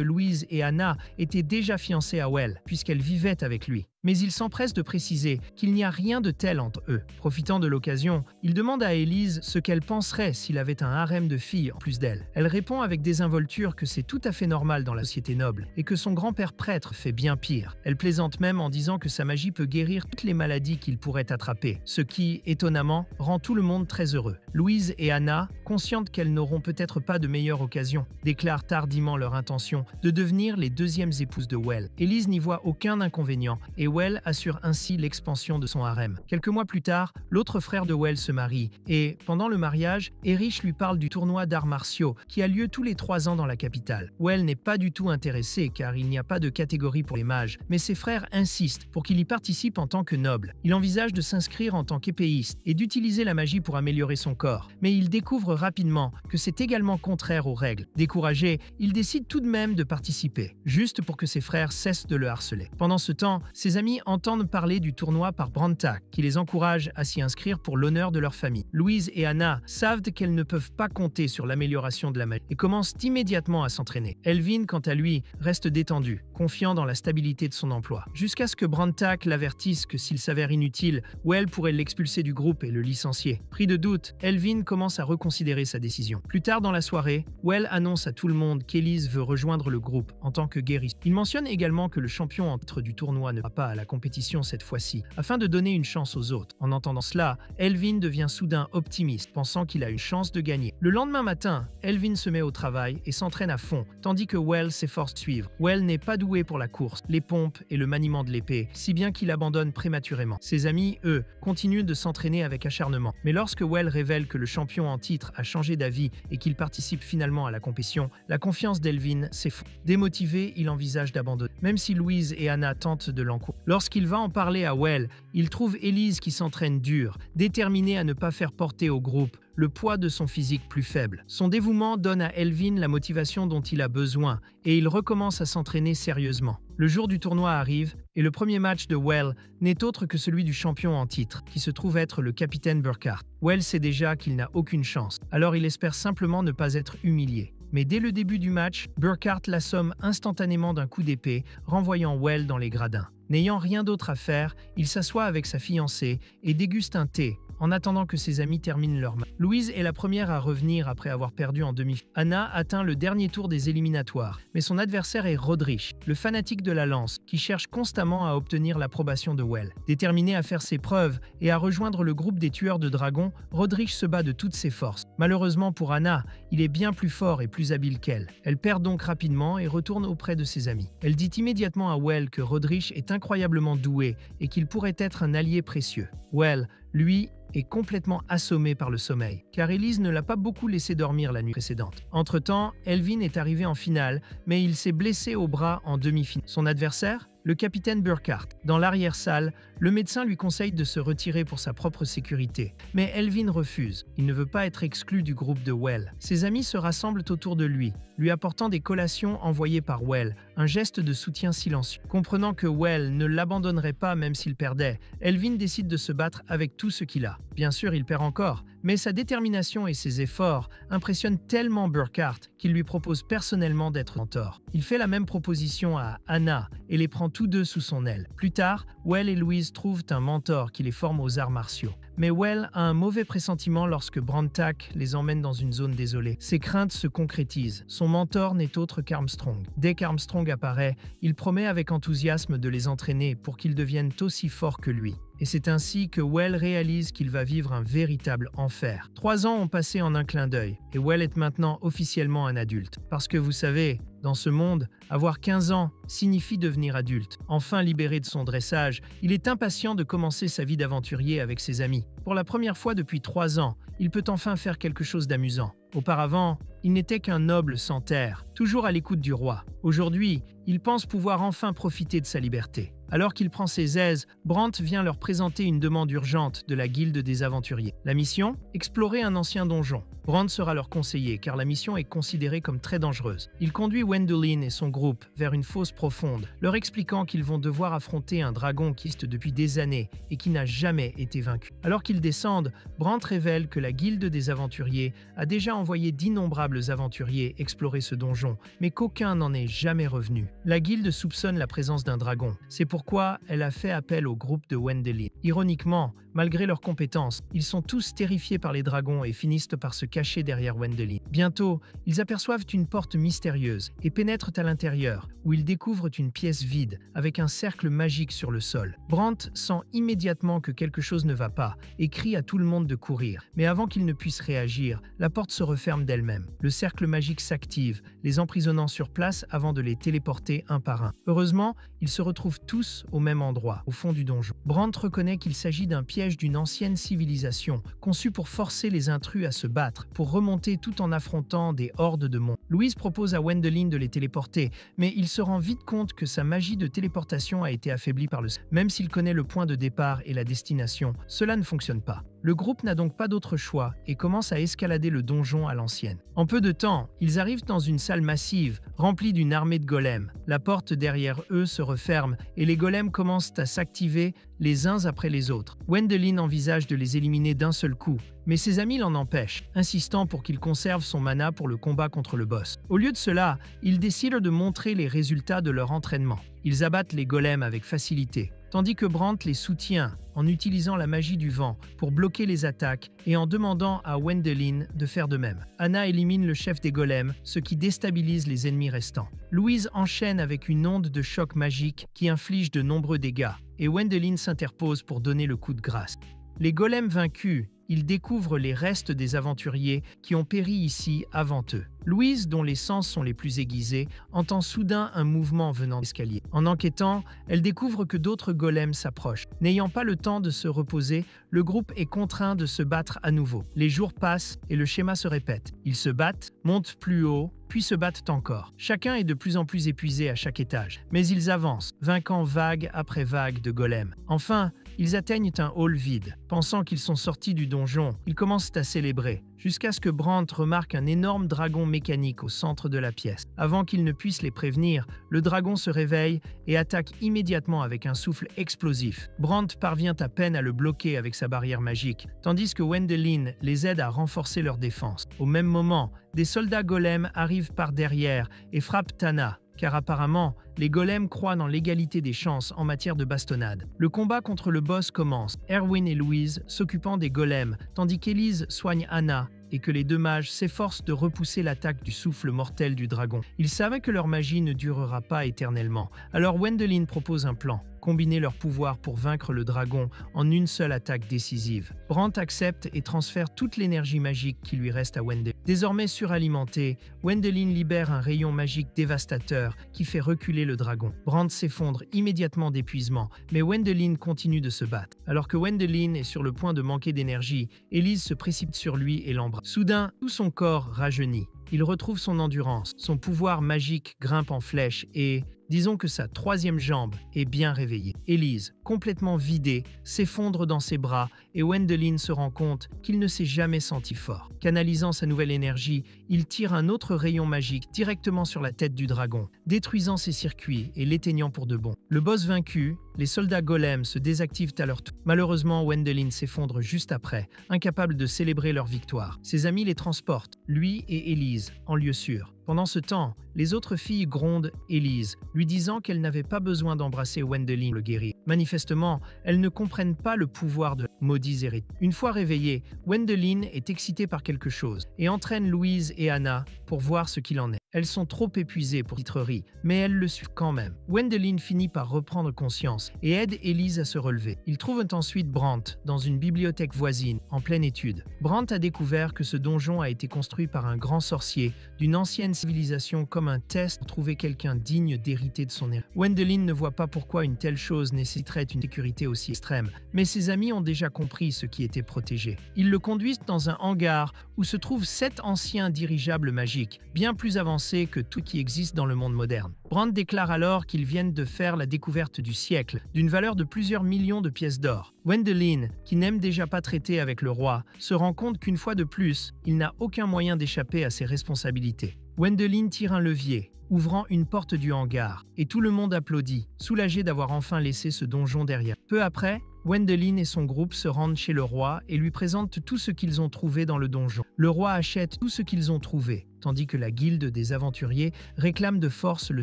Louise et Anna étaient déjà fiancées à Well, puisqu'elles vivaient avec lui. Mais il s'empresse de préciser qu'il n'y a rien de tel entre eux. Profitant de l'occasion, il demande à Élise ce qu'elle penserait s'il avait un harem de filles en plus d'elle. Elle répond avec désinvolture que c'est tout à fait normal dans la société noble et que son grand-père prêtre fait bien pire. Elle plaisante même en disant que sa magie peut guérir toutes les maladies qu'il pourrait attraper, ce qui, étonnamment, rend tout le monde très heureux. Louise et Anna, conscientes qu'elles n'auront peut-être pas de meilleure occasion, déclarent tardivement leur intention de devenir les deuxièmes épouses de Well. Élise n'y voit aucun inconvénient et Well assure ainsi l'expansion de son harem. Quelques mois plus tard, l'autre frère de Well se marie et, pendant le mariage, Erich lui parle du tournoi d'arts martiaux qui a lieu tous les 3 ans dans la capitale. Well n'est pas du tout intéressé car il n'y a pas de catégorie pour les mages, mais ses frères insistent pour qu'il y participe en tant que noble. Il envisage de s'inscrire en tant qu'épéiste et d'utiliser la magie pour améliorer son corps, mais il découvre rapidement que c'est également contraire aux règles. Découragé, il décide tout de même de participer, juste pour que ses frères cessent de le harceler. Pendant ce temps, ses amis entendent parler du tournoi par Brantak, qui les encourage à s'y inscrire pour l'honneur de leur famille. Louise et Anna savent qu'elles ne peuvent pas compter sur l'amélioration de la magie et commencent immédiatement à s'entraîner. Elvin, quant à lui, reste détendu, confiant dans la stabilité de son emploi, jusqu'à ce que Brantak l'avertisse que s'il s'avère inutile, Well pourrait l'expulser du groupe et le licencier. Pris de doute, Elvin commence à reconsidérer sa décision. Plus tard dans la soirée, Well annonce à tout le monde qu'Élise veut rejoindre le groupe en tant que guérisseur. Il mentionne également que le champion en titre du tournoi ne va pas à la compétition cette fois-ci, afin de donner une chance aux autres. En entendant cela, Elvin devient soudain optimiste, pensant qu'il a une chance de gagner. Le lendemain matin, Elvin se met au travail et s'entraîne à fond, tandis que Well s'efforce de suivre. Well n'est pas doué pour la course, les pompes et le maniement de l'épée, si bien qu'il abandonne prématurément. Ses amis, eux, continuent de s'entraîner avec acharnement. Mais lorsque Well révèle que le champion en titre a changé d'avis et qu'il participe finalement à la compétition, la confiance d'Elvin s'effondre. Démotivé, il envisage d'abandonner, même si Louise et Anna tentent de l'encourager. Lorsqu'il va en parler à Well, il trouve Élise qui s'entraîne dur, déterminée à ne pas faire porter au groupe le poids de son physique plus faible. Son dévouement donne à Elvin la motivation dont il a besoin et il recommence à s'entraîner sérieusement. Le jour du tournoi arrive et le premier match de Well n'est autre que celui du champion en titre, qui se trouve être le capitaine Burkhardt. Well sait déjà qu'il n'a aucune chance, alors il espère simplement ne pas être humilié. Mais dès le début du match, Burkhardt l'assomme instantanément d'un coup d'épée, renvoyant Well dans les gradins. N'ayant rien d'autre à faire, il s'assoit avec sa fiancée et déguste un thé, en attendant que ses amis terminent leur match. Louise est la première à revenir après avoir perdu en demi-finale. Anna atteint le dernier tour des éliminatoires, mais son adversaire est Rodrich, le fanatique de la lance, qui cherche constamment à obtenir l'approbation de Well. Déterminé à faire ses preuves et à rejoindre le groupe des tueurs de dragons, Rodrich se bat de toutes ses forces. Malheureusement pour Anna, il est bien plus fort et plus habile qu'elle. Elle perd donc rapidement et retourne auprès de ses amis. Elle dit immédiatement à Well que Rodrich est incroyablement doué et qu'il pourrait être un allié précieux. Well, lui, est complètement assommé par le sommeil, car Élise ne l'a pas beaucoup laissé dormir la nuit précédente. Entre-temps, Elvin est arrivé en finale, mais il s'est blessé au bras en demi-finale. Son adversaire, le capitaine Burkhardt. Dans l'arrière-salle, le médecin lui conseille de se retirer pour sa propre sécurité. Mais Elvin refuse. Il ne veut pas être exclu du groupe de Well. Ses amis se rassemblent autour de lui, lui apportant des collations envoyées par Well, un geste de soutien silencieux. Comprenant que Well ne l'abandonnerait pas même s'il perdait, Elvin décide de se battre avec tout ce qu'il a. Bien sûr, il perd encore, mais sa détermination et ses efforts impressionnent tellement Burkhardt qu'il lui propose personnellement d'être mentor. Il fait la même proposition à Anna et les prend tous deux sous son aile. Plus tard, Well et Louise trouvent un mentor qui les forme aux arts martiaux. Mais Well a un mauvais pressentiment lorsque Brantak les emmène dans une zone désolée. Ses craintes se concrétisent. Son mentor n'est autre qu'Armstrong. Dès qu'Armstrong apparaît, il promet avec enthousiasme de les entraîner pour qu'ils deviennent aussi forts que lui. Et c'est ainsi que Well réalise qu'il va vivre un véritable enfer. 3 ans ont passé en un clin d'œil, et Well est maintenant officiellement un adulte. Parce que vous savez, dans ce monde, avoir 15 ans signifie devenir adulte. Enfin libéré de son dressage, il est impatient de commencer sa vie d'aventurier avec ses amis. Pour la première fois depuis 3 ans, il peut enfin faire quelque chose d'amusant. Auparavant, il n'était qu'un noble sans terre, toujours à l'écoute du roi. Aujourd'hui, il pense pouvoir enfin profiter de sa liberté. Alors qu'il prend ses aises, Brandt vient leur présenter une demande urgente de la Guilde des Aventuriers. La mission ? Explorer un ancien donjon. Brandt sera leur conseiller car la mission est considérée comme très dangereuse. Il conduit Wendelin et son groupe vers une fosse profonde, leur expliquant qu'ils vont devoir affronter un dragon qui existe depuis des années et qui n'a jamais été vaincu. Alors qu'ils descendent, Brandt révèle que la guilde des aventuriers a déjà envoyé d'innombrables aventuriers explorer ce donjon, mais qu'aucun n'en est jamais revenu. La guilde soupçonne la présence d'un dragon. C'est pourquoi elle a fait appel au groupe de Wendelin. Ironiquement, malgré leurs compétences, ils sont tous terrifiés par les dragons et finissent par se cacher derrière Wendelin. Bientôt, ils aperçoivent une porte mystérieuse et pénètrent à l'intérieur, où ils découvrent une pièce vide avec un cercle magique sur le sol. Brandt sent immédiatement que quelque chose ne va pas et crie à tout le monde de courir. Mais avant qu'ils ne puissent réagir, la porte se referme d'elle-même. Le cercle magique s'active, les emprisonnant sur place avant de les téléporter un par un. Heureusement, ils se retrouvent tous au même endroit, au fond du donjon. Brandt reconnaît qu'il s'agit d'un piège d'une ancienne civilisation, conçu pour forcer les intrus à se battre, pour remonter tout en affrontant des hordes de monstres. Louise propose à Wendelin de les téléporter, mais il se rend vite compte que sa magie de téléportation a été affaiblie par le... Même s'il connaît le point de départ et la destination, cela ne fonctionne pas. Le groupe n'a donc pas d'autre choix et commence à escalader le donjon à l'ancienne. En peu de temps, ils arrivent dans une salle massive, remplie d'une armée de golems. La porte derrière eux se referme et les golems commencent à s'activer les uns après les autres. Wendelin envisage de les éliminer d'un seul coup, mais ses amis l'en empêchent, insistant pour qu'il conserve son mana pour le combat contre le boss. Au lieu de cela, ils décident de montrer les résultats de leur entraînement. Ils abattent les golems avec facilité, tandis que Brandt les soutient en utilisant la magie du vent pour bloquer les attaques et en demandant à Wendelin de faire de même. Anna élimine le chef des golems, ce qui déstabilise les ennemis restants. Louise enchaîne avec une onde de choc magique qui inflige de nombreux dégâts, et Wendelin s'interpose pour donner le coup de grâce. Les golems vaincus, ils découvrent les restes des aventuriers qui ont péri ici avant eux. Louise, dont les sens sont les plus aiguisés, entend soudain un mouvement venant de l'escalier. En enquêtant, elle découvre que d'autres golems s'approchent. N'ayant pas le temps de se reposer, le groupe est contraint de se battre à nouveau. Les jours passent et le schéma se répète. Ils se battent, montent plus haut, puis se battent encore. Chacun est de plus en plus épuisé à chaque étage, mais ils avancent, vainquant vague après vague de golems. Enfin, ils atteignent un hall vide. Pensant qu'ils sont sortis du donjon, ils commencent à célébrer, jusqu'à ce que Brandt remarque un énorme dragon mécanique au centre de la pièce. Avant qu'ils ne puissent les prévenir, le dragon se réveille et attaque immédiatement avec un souffle explosif. Brandt parvient à peine à le bloquer avec sa barrière magique, tandis que Wendelin les aide à renforcer leur défense. Au même moment, des soldats golems arrivent par derrière et frappent Tana, car apparemment, les golems croient dans l'égalité des chances en matière de bastonnade. Le combat contre le boss commence, Erwin et Louise s'occupant des golems, tandis qu'Elise soigne Anna et que les deux mages s'efforcent de repousser l'attaque du souffle mortel du dragon. Ils savaient que leur magie ne durera pas éternellement, alors Wendelin propose un plan. Combiner leurs pouvoirs pour vaincre le dragon en une seule attaque décisive. Brandt accepte et transfère toute l'énergie magique qui lui reste à Wendelin. Désormais suralimenté, Wendelin libère un rayon magique dévastateur qui fait reculer le dragon. Brandt s'effondre immédiatement d'épuisement, mais Wendelin continue de se battre. Alors que Wendelin est sur le point de manquer d'énergie, Elise se précipite sur lui et l'embrasse. Soudain, tout son corps rajeunit. Il retrouve son endurance, son pouvoir magique grimpe en flèche et, disons que sa troisième jambe est bien réveillée. Elise, complètement vidée, s'effondre dans ses bras et Wendelin se rend compte qu'il ne s'est jamais senti fort. Canalisant sa nouvelle énergie, il tire un autre rayon magique directement sur la tête du dragon, détruisant ses circuits et l'éteignant pour de bon. Le boss vaincu, les soldats golems se désactivent à leur tour. Malheureusement, Wendelin s'effondre juste après, incapable de célébrer leur victoire. Ses amis les transportent, lui et Elise, en lieu sûr. Pendant ce temps, les autres filles grondent Elise, lui disant qu'elle n'avait pas besoin d'embrasser Wendelin le guérir. Manifestement, elles ne comprennent pas le pouvoir de maudits héritiers. Une fois réveillée, Wendelin est excitée par quelque chose et entraîne Louise et Anna pour voir ce qu'il en est. Elles sont trop épuisées pour titrerie, mais elles le suivent quand même. Wendelin finit par reprendre conscience et aide Elise à se relever. Ils trouvent ensuite Brandt dans une bibliothèque voisine, en pleine étude. Brandt a découvert que ce donjon a été construit par un grand sorcier d'une ancienne civilisation comme un test pour trouver quelqu'un digne d'hériter de son héritage. Wendelin ne voit pas pourquoi une telle chose nécessiterait une sécurité aussi extrême, mais ses amis ont déjà compris ce qui était protégé. Ils le conduisent dans un hangar où se trouvent 7 anciens dirigeables magiques, bien plus avancés que tout qui existe dans le monde moderne. Brandt déclare alors qu'ils viennent de faire la découverte du siècle, d'une valeur de plusieurs millions de pièces d'or. Wendelin, qui n'aime déjà pas traiter avec le roi, se rend compte qu'une fois de plus, il n'a aucun moyen d'échapper à ses responsabilités. Wendelin tire un levier, ouvrant une porte du hangar, et tout le monde applaudit, soulagé d'avoir enfin laissé ce donjon derrière. Peu après, Gwendoline et son groupe se rendent chez le roi et lui présentent tout ce qu'ils ont trouvé dans le donjon. Le roi achète tout ce qu'ils ont trouvé, tandis que la guilde des aventuriers réclame de force le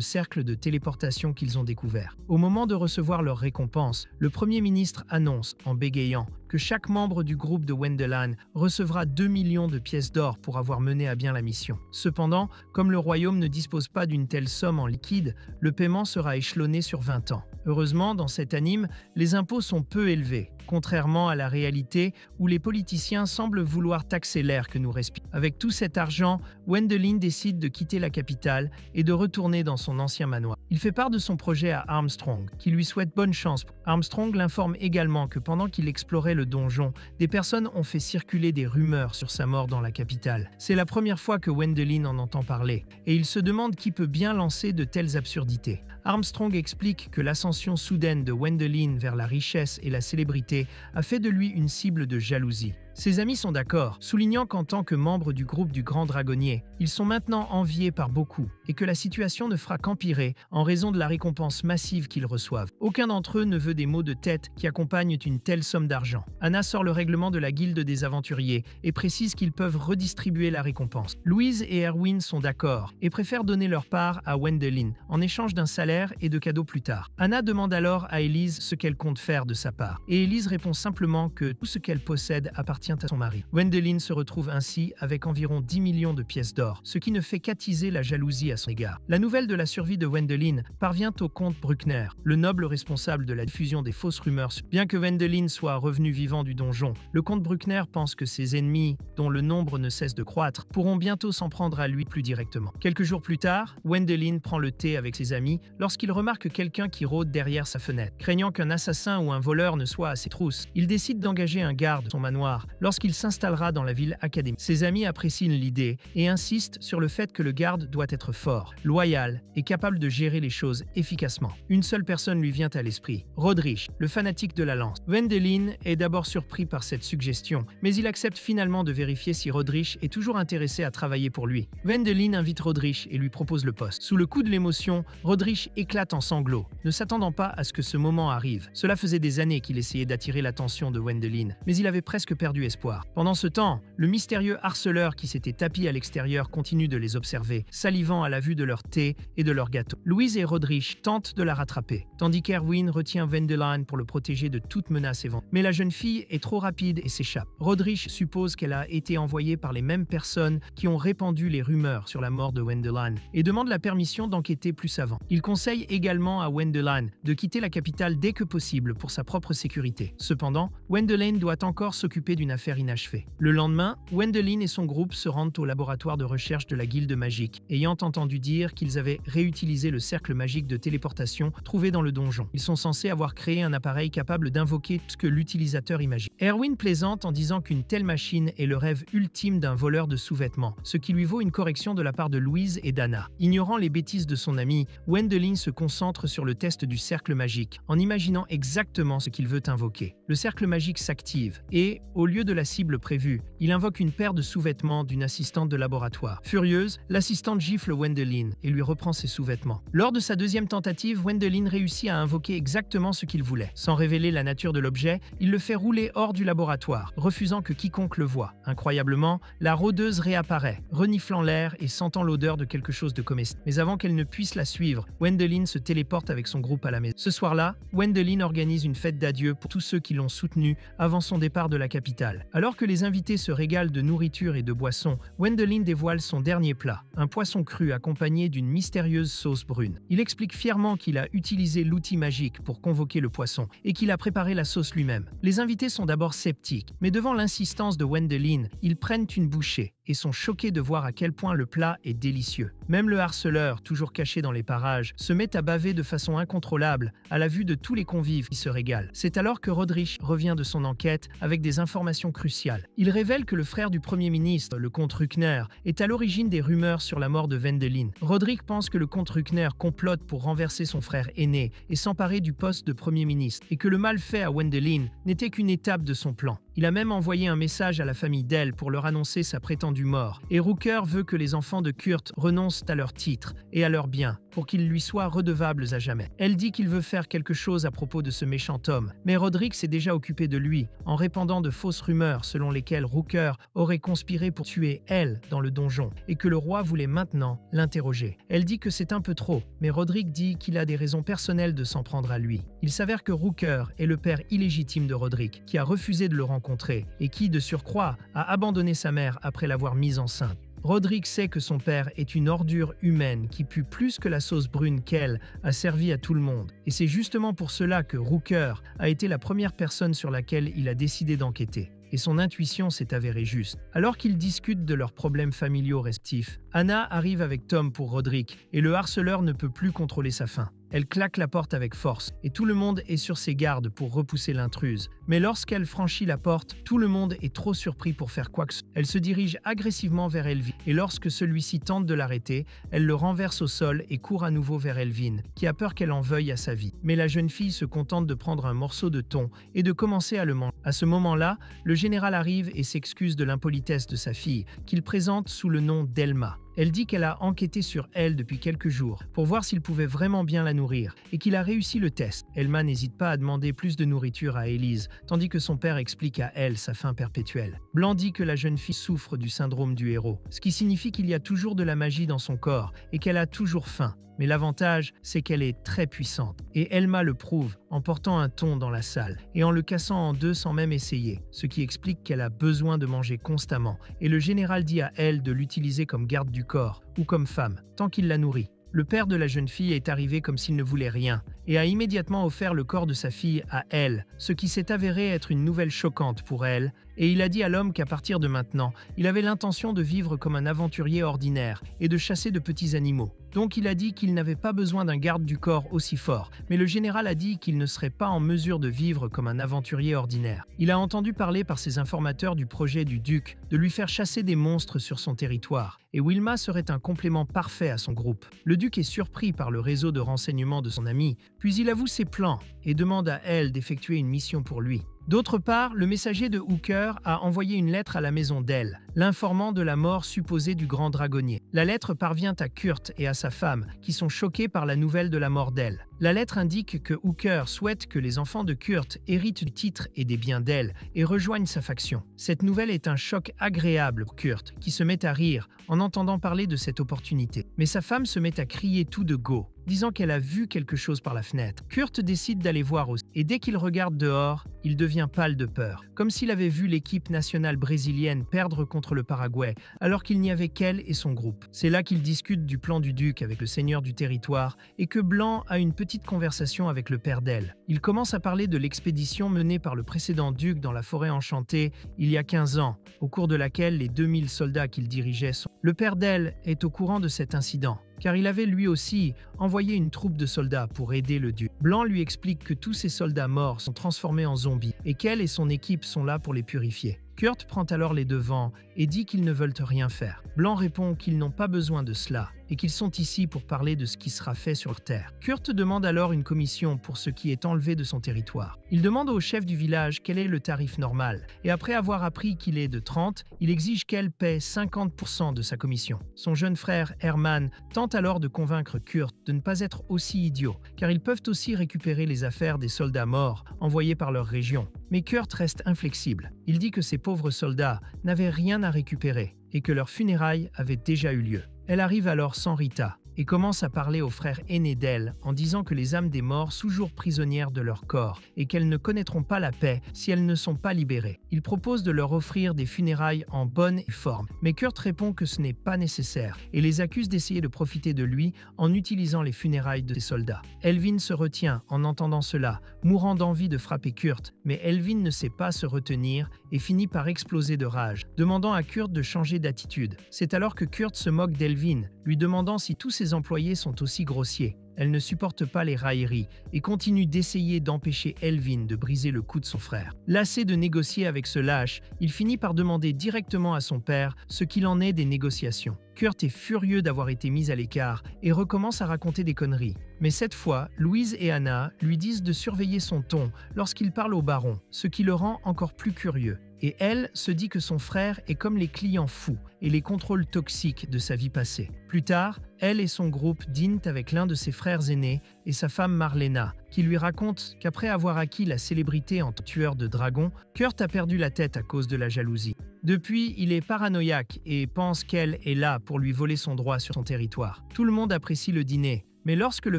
cercle de téléportation qu'ils ont découvert. Au moment de recevoir leur récompense, le Premier ministre annonce, en bégayant, que chaque membre du groupe de Wendelin recevra 2 millions de pièces d'or pour avoir mené à bien la mission. Cependant, comme le royaume ne dispose pas d'une telle somme en liquide, le paiement sera échelonné sur 20 ans. Heureusement, dans cet anime, les impôts sont peu élevés, contrairement à la réalité où les politiciens semblent vouloir taxer l'air que nous respirons. Avec tout cet argent, Gwendoline décide de quitter la capitale et de retourner dans son ancien manoir. Il fait part de son projet à Armstrong, qui lui souhaite bonne chance. Armstrong l'informe également que pendant qu'il explorait le donjon, des personnes ont fait circuler des rumeurs sur sa mort dans la capitale. C'est la première fois que Gwendoline en entend parler, et il se demande qui peut bien lancer de telles absurdités. Armstrong explique que l'ascension soudaine de Gwendoline vers la richesse et la célébrité a fait de lui une cible de jalousie. Ses amis sont d'accord, soulignant qu'en tant que membre du groupe du Grand Dragonnier, ils sont maintenant enviés par beaucoup et que la situation ne fera qu'empirer en raison de la récompense massive qu'ils reçoivent. Aucun d'entre eux ne veut des maux de tête qui accompagnent une telle somme d'argent. Anna sort le règlement de la guilde des aventuriers et précise qu'ils peuvent redistribuer la récompense. Louise et Erwin sont d'accord et préfèrent donner leur part à Gwendoline en échange d'un salaire et de cadeaux plus tard. Anna demande alors à Élise ce qu'elle compte faire de sa part et Élise répond simplement que tout ce qu'elle possède appartient à son mari. Gwendoline se retrouve ainsi avec environ 10 millions de pièces d'or, ce qui ne fait qu'attiser la jalousie à son égard. La nouvelle de la survie de Gwendoline parvient au comte Bruckner, le noble responsable de la diffusion des fausses rumeurs. Bien que Gwendoline soit revenu vivant du donjon, le comte Bruckner pense que ses ennemis, dont le nombre ne cesse de croître, pourront bientôt s'en prendre à lui plus directement. Quelques jours plus tard, Gwendoline prend le thé avec ses amis lorsqu'il remarque quelqu'un qui rôde derrière sa fenêtre. Craignant qu'un assassin ou un voleur ne soit à ses trousses, il décide d'engager un garde de son manoir lorsqu'il s'installera dans la ville académique. Ses amis apprécient l'idée et insistent sur le fait que le garde doit être fort, loyal et capable de gérer les choses efficacement. Une seule personne lui vient à l'esprit, Rodrich, le fanatique de la lance. Gwendoline est d'abord surpris par cette suggestion, mais il accepte finalement de vérifier si Rodrich est toujours intéressé à travailler pour lui. Gwendoline invite Rodrich et lui propose le poste. Sous le coup de l'émotion, Rodrich éclate en sanglots, ne s'attendant pas à ce que ce moment arrive. Cela faisait des années qu'il essayait d'attirer l'attention de Gwendoline, mais il avait presque perdu espoir. Pendant ce temps, le mystérieux harceleur qui s'était tapi à l'extérieur continue de les observer, salivant à la vue de leur thé et de leur gâteau. Louise et Rodrich tentent de la rattraper, tandis qu'Erwin retient Gwendoline pour le protéger de toute menace éventuelle. Mais la jeune fille est trop rapide et s'échappe. Rodrich suppose qu'elle a été envoyée par les mêmes personnes qui ont répandu les rumeurs sur la mort de Gwendoline et demande la permission d'enquêter plus avant. Il conseille également à Gwendoline de quitter la capitale dès que possible pour sa propre sécurité. Cependant, Gwendoline doit encore s'occuper d'une affaire inachevé. Le lendemain, Gwendoline et son groupe se rendent au laboratoire de recherche de la guilde magique, ayant entendu dire qu'ils avaient réutilisé le cercle magique de téléportation trouvé dans le donjon. Ils sont censés avoir créé un appareil capable d'invoquer tout ce que l'utilisateur imagine. Erwin plaisante en disant qu'une telle machine est le rêve ultime d'un voleur de sous-vêtements, ce qui lui vaut une correction de la part de Louise et d'Anna. Ignorant les bêtises de son ami, Gwendoline se concentre sur le test du cercle magique, en imaginant exactement ce qu'il veut invoquer. Le cercle magique s'active et, au lieu de la cible prévue, il invoque une paire de sous-vêtements d'une assistante de laboratoire. Furieuse, l'assistante gifle Gwendoline et lui reprend ses sous-vêtements. Lors de sa deuxième tentative, Gwendoline réussit à invoquer exactement ce qu'il voulait. Sans révéler la nature de l'objet, il le fait rouler hors du laboratoire, refusant que quiconque le voie. Incroyablement, la rôdeuse réapparaît, reniflant l'air et sentant l'odeur de quelque chose de comestible. Mais avant qu'elle ne puisse la suivre, Gwendoline se téléporte avec son groupe à la maison. Ce soir-là, Gwendoline organise une fête d'adieu pour tous ceux qui l'ont soutenue avant son départ de la capitale. Alors que les invités se régalent de nourriture et de boissons, Gwendoline dévoile son dernier plat, un poisson cru accompagné d'une mystérieuse sauce brune. Il explique fièrement qu'il a utilisé l'outil magique pour convoquer le poisson et qu'il a préparé la sauce lui-même. Les invités sont d'abord sceptiques, mais devant l'insistance de Gwendoline, ils prennent une bouchée et sont choqués de voir à quel point le plat est délicieux. Même le harceleur, toujours caché dans les parages, se met à baver de façon incontrôlable à la vue de tous les convives qui se régalent. C'est alors que Rodrich revient de son enquête avec des informations cruciales. Il révèle que le frère du Premier ministre, le comte Ruckner, est à l'origine des rumeurs sur la mort de Gwendoline. Rodrich pense que le comte Ruckner complote pour renverser son frère aîné et s'emparer du poste de Premier ministre, et que le mal fait à Gwendoline n'était qu'une étape de son plan. Il a même envoyé un message à la famille d'Elle pour leur annoncer sa prétendue mort. Et Rooker veut que les enfants de Kurt renoncent à leurs titres et à leurs biens pour qu'ils lui soient redevables à jamais. Elle dit qu'il veut faire quelque chose à propos de ce méchant homme, mais Roderick s'est déjà occupé de lui en répandant de fausses rumeurs selon lesquelles Rooker aurait conspiré pour tuer Elle dans le donjon et que le roi voulait maintenant l'interroger. Elle dit que c'est un peu trop, mais Roderick dit qu'il a des raisons personnelles de s'en prendre à lui. Il s'avère que Rooker est le père illégitime de Roderick, qui a refusé de le rencontrer et qui, de surcroît, a abandonné sa mère après l'avoir mise enceinte. Roderick sait que son père est une ordure humaine qui pue plus que la sauce brune qu'elle a servi à tout le monde. Et c'est justement pour cela que Rooker a été la première personne sur laquelle il a décidé d'enquêter. Et son intuition s'est avérée juste. Alors qu'ils discutent de leurs problèmes familiaux respectifs, Anna arrive avec Tom pour Roderick et le harceleur ne peut plus contrôler sa faim. Elle claque la porte avec force et tout le monde est sur ses gardes pour repousser l'intruse. Mais lorsqu'elle franchit la porte, tout le monde est trop surpris pour faire quoi que ce soit. Elle se dirige agressivement vers Elvin et lorsque celui-ci tente de l'arrêter, elle le renverse au sol et court à nouveau vers Elvin, qui a peur qu'elle en veuille à sa vie. Mais la jeune fille se contente de prendre un morceau de thon et de commencer à le manger. À ce moment-là, le général arrive et s'excuse de l'impolitesse de sa fille, qu'il présente sous le nom d'Elma. Elle dit qu'elle a enquêté sur elle depuis quelques jours pour voir s'il pouvait vraiment bien la nourrir et qu'il a réussi le test. Elma n'hésite pas à demander plus de nourriture à Élise, tandis que son père explique à elle sa faim perpétuelle. Blanc dit que la jeune fille souffre du syndrome du héros, ce qui signifie qu'il y a toujours de la magie dans son corps et qu'elle a toujours faim. Mais l'avantage, c'est qu'elle est très puissante. Et Elma le prouve en portant un thon dans la salle et en le cassant en deux sans même essayer, ce qui explique qu'elle a besoin de manger constamment. Et le général dit à elle de l'utiliser comme garde du corps ou comme femme, tant qu'il la nourrit. Le père de la jeune fille est arrivé comme s'il ne voulait rien et a immédiatement offert le corps de sa fille à elle, ce qui s'est avéré être une nouvelle choquante pour elle, et il a dit à l'homme qu'à partir de maintenant, il avait l'intention de vivre comme un aventurier ordinaire et de chasser de petits animaux. Donc il a dit qu'il n'avait pas besoin d'un garde du corps aussi fort, mais le général a dit qu'il ne serait pas en mesure de vivre comme un aventurier ordinaire. Il a entendu parler par ses informateurs du projet du duc de lui faire chasser des monstres sur son territoire, et Wilma serait un complément parfait à son groupe. Le duc est surpris par le réseau de renseignements de son ami, puis il avoue ses plans et demande à elle d'effectuer une mission pour lui. D'autre part, le messager de Hooker a envoyé une lettre à la maison d'Elle, l'informant de la mort supposée du grand dragonnier. La lettre parvient à Kurt et à sa femme, qui sont choqués par la nouvelle de la mort d'Elle. La lettre indique que Hooker souhaite que les enfants de Kurt héritent du titre et des biens d'Elle et rejoignent sa faction. Cette nouvelle est un choc agréable pour Kurt, qui se met à rire en entendant parler de cette opportunité. Mais sa femme se met à crier tout de go, disant qu'elle a vu quelque chose par la fenêtre. Kurt décide d'aller voir aussi, et dès qu'il regarde dehors, il devient pâle de peur, comme s'il avait vu l'équipe nationale brésilienne perdre contre le Paraguay, alors qu'il n'y avait qu'elle et son groupe. C'est là qu'il discute du plan du duc avec le seigneur du territoire, et que Blanc a une petite conversation avec le père d'Elle. Il commence à parler de l'expédition menée par le précédent duc dans la forêt enchantée il y a 15 ans, au cours de laquelle les 2000 soldats qu'il dirigeait sont... Le père d'Elle est au courant de cet incident, car il avait lui aussi envoyé une troupe de soldats pour aider le duc. Blanc lui explique que tous ces soldats morts sont transformés en zombies et qu'elle et son équipe sont là pour les purifier. Kurt prend alors les devants et dit qu'ils ne veulent rien faire. Blanc répond qu'ils n'ont pas besoin de cela et qu'ils sont ici pour parler de ce qui sera fait sur Terre. Kurt demande alors une commission pour ce qui est enlevé de son territoire. Il demande au chef du village quel est le tarif normal et après avoir appris qu'il est de 30, il exige qu'elle paie 50% de sa commission. Son jeune frère Herman tente alors de convaincre Kurt de ne pas être aussi idiot, car ils peuvent aussi récupérer les affaires des soldats morts envoyés par leur région. Mais Kurt reste inflexible. Il dit que ces pauvres soldats n'avaient rien à récupérer et que leurs funérailles avaient déjà eu lieu. Elle arrive alors sans Rita et commence à parler aux frères aînés d'elle en disant que les âmes des morts sont toujours prisonnières de leur corps et qu'elles ne connaîtront pas la paix si elles ne sont pas libérées. Il propose de leur offrir des funérailles en bonne forme, mais Kurt répond que ce n'est pas nécessaire et les accuse d'essayer de profiter de lui en utilisant les funérailles de ses soldats. Elvin se retient en entendant cela, mourant d'envie de frapper Kurt, mais Elvin ne sait pas se retenir et finit par exploser de rage, demandant à Kurt de changer d'attitude. C'est alors que Kurt se moque d'Elvin, lui demandant si tous ses employés sont aussi grossiers. Elle ne supporte pas les railleries et continue d'essayer d'empêcher Elvin de briser le cou de son frère. Lassé de négocier avec ce lâche, il finit par demander directement à son père ce qu'il en est des négociations. Kurt est furieux d'avoir été mis à l'écart et recommence à raconter des conneries. Mais cette fois, Louise et Anna lui disent de surveiller son ton lorsqu'il parle au baron, ce qui le rend encore plus curieux. Et elle se dit que son frère est comme les clients fous et les contrôles toxiques de sa vie passée. Plus tard, elle et son groupe dînent avec l'un de ses frères aînés et sa femme Marlena, qui lui raconte qu'après avoir acquis la célébrité en tueur de dragons, Kurt a perdu la tête à cause de la jalousie. Depuis, il est paranoïaque et pense qu'elle est là pour lui voler son droit sur son territoire. Tout le monde apprécie le dîner, mais lorsque le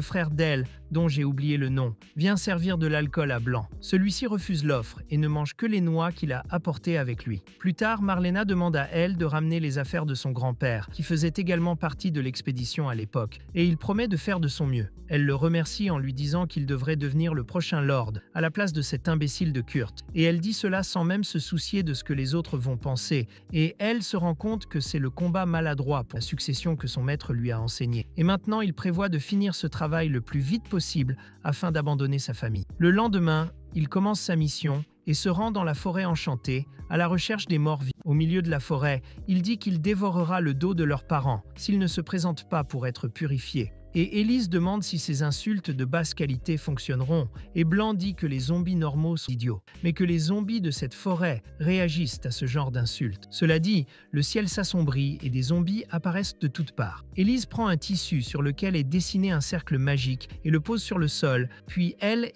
frère d'elle, dont j'ai oublié le nom, vient servir de l'alcool à Blanc, celui-ci refuse l'offre et ne mange que les noix qu'il a apportées avec lui. Plus tard, Marlena demande à elle de ramener les affaires de son grand-père, qui faisait également partie de l'expédition à l'époque, et il promet de faire de son mieux. Elle le remercie en lui disant qu'il devrait devenir le prochain lord, à la place de cet imbécile de Kurt. Et elle dit cela sans même se soucier de ce que les autres vont penser, et elle se rend compte que c'est le combat maladroit pour la succession que son maître lui a enseigné. Et maintenant, il prévoit de finir ce travail le plus vite possible afin d'abandonner sa famille. Le lendemain, il commence sa mission et se rend dans la forêt enchantée, à la recherche des morts vivants. Au milieu de la forêt, il dit qu'il dévorera le dos de leurs parents s'ils ne se présentent pas pour être purifiés. Et Élise demande si ces insultes de basse qualité fonctionneront, et Blanc dit que les zombies normaux sont idiots, mais que les zombies de cette forêt réagissent à ce genre d'insultes. Cela dit, le ciel s'assombrit et des zombies apparaissent de toutes parts. Élise prend un tissu sur lequel est dessiné un cercle magique et le pose sur le sol, puis elle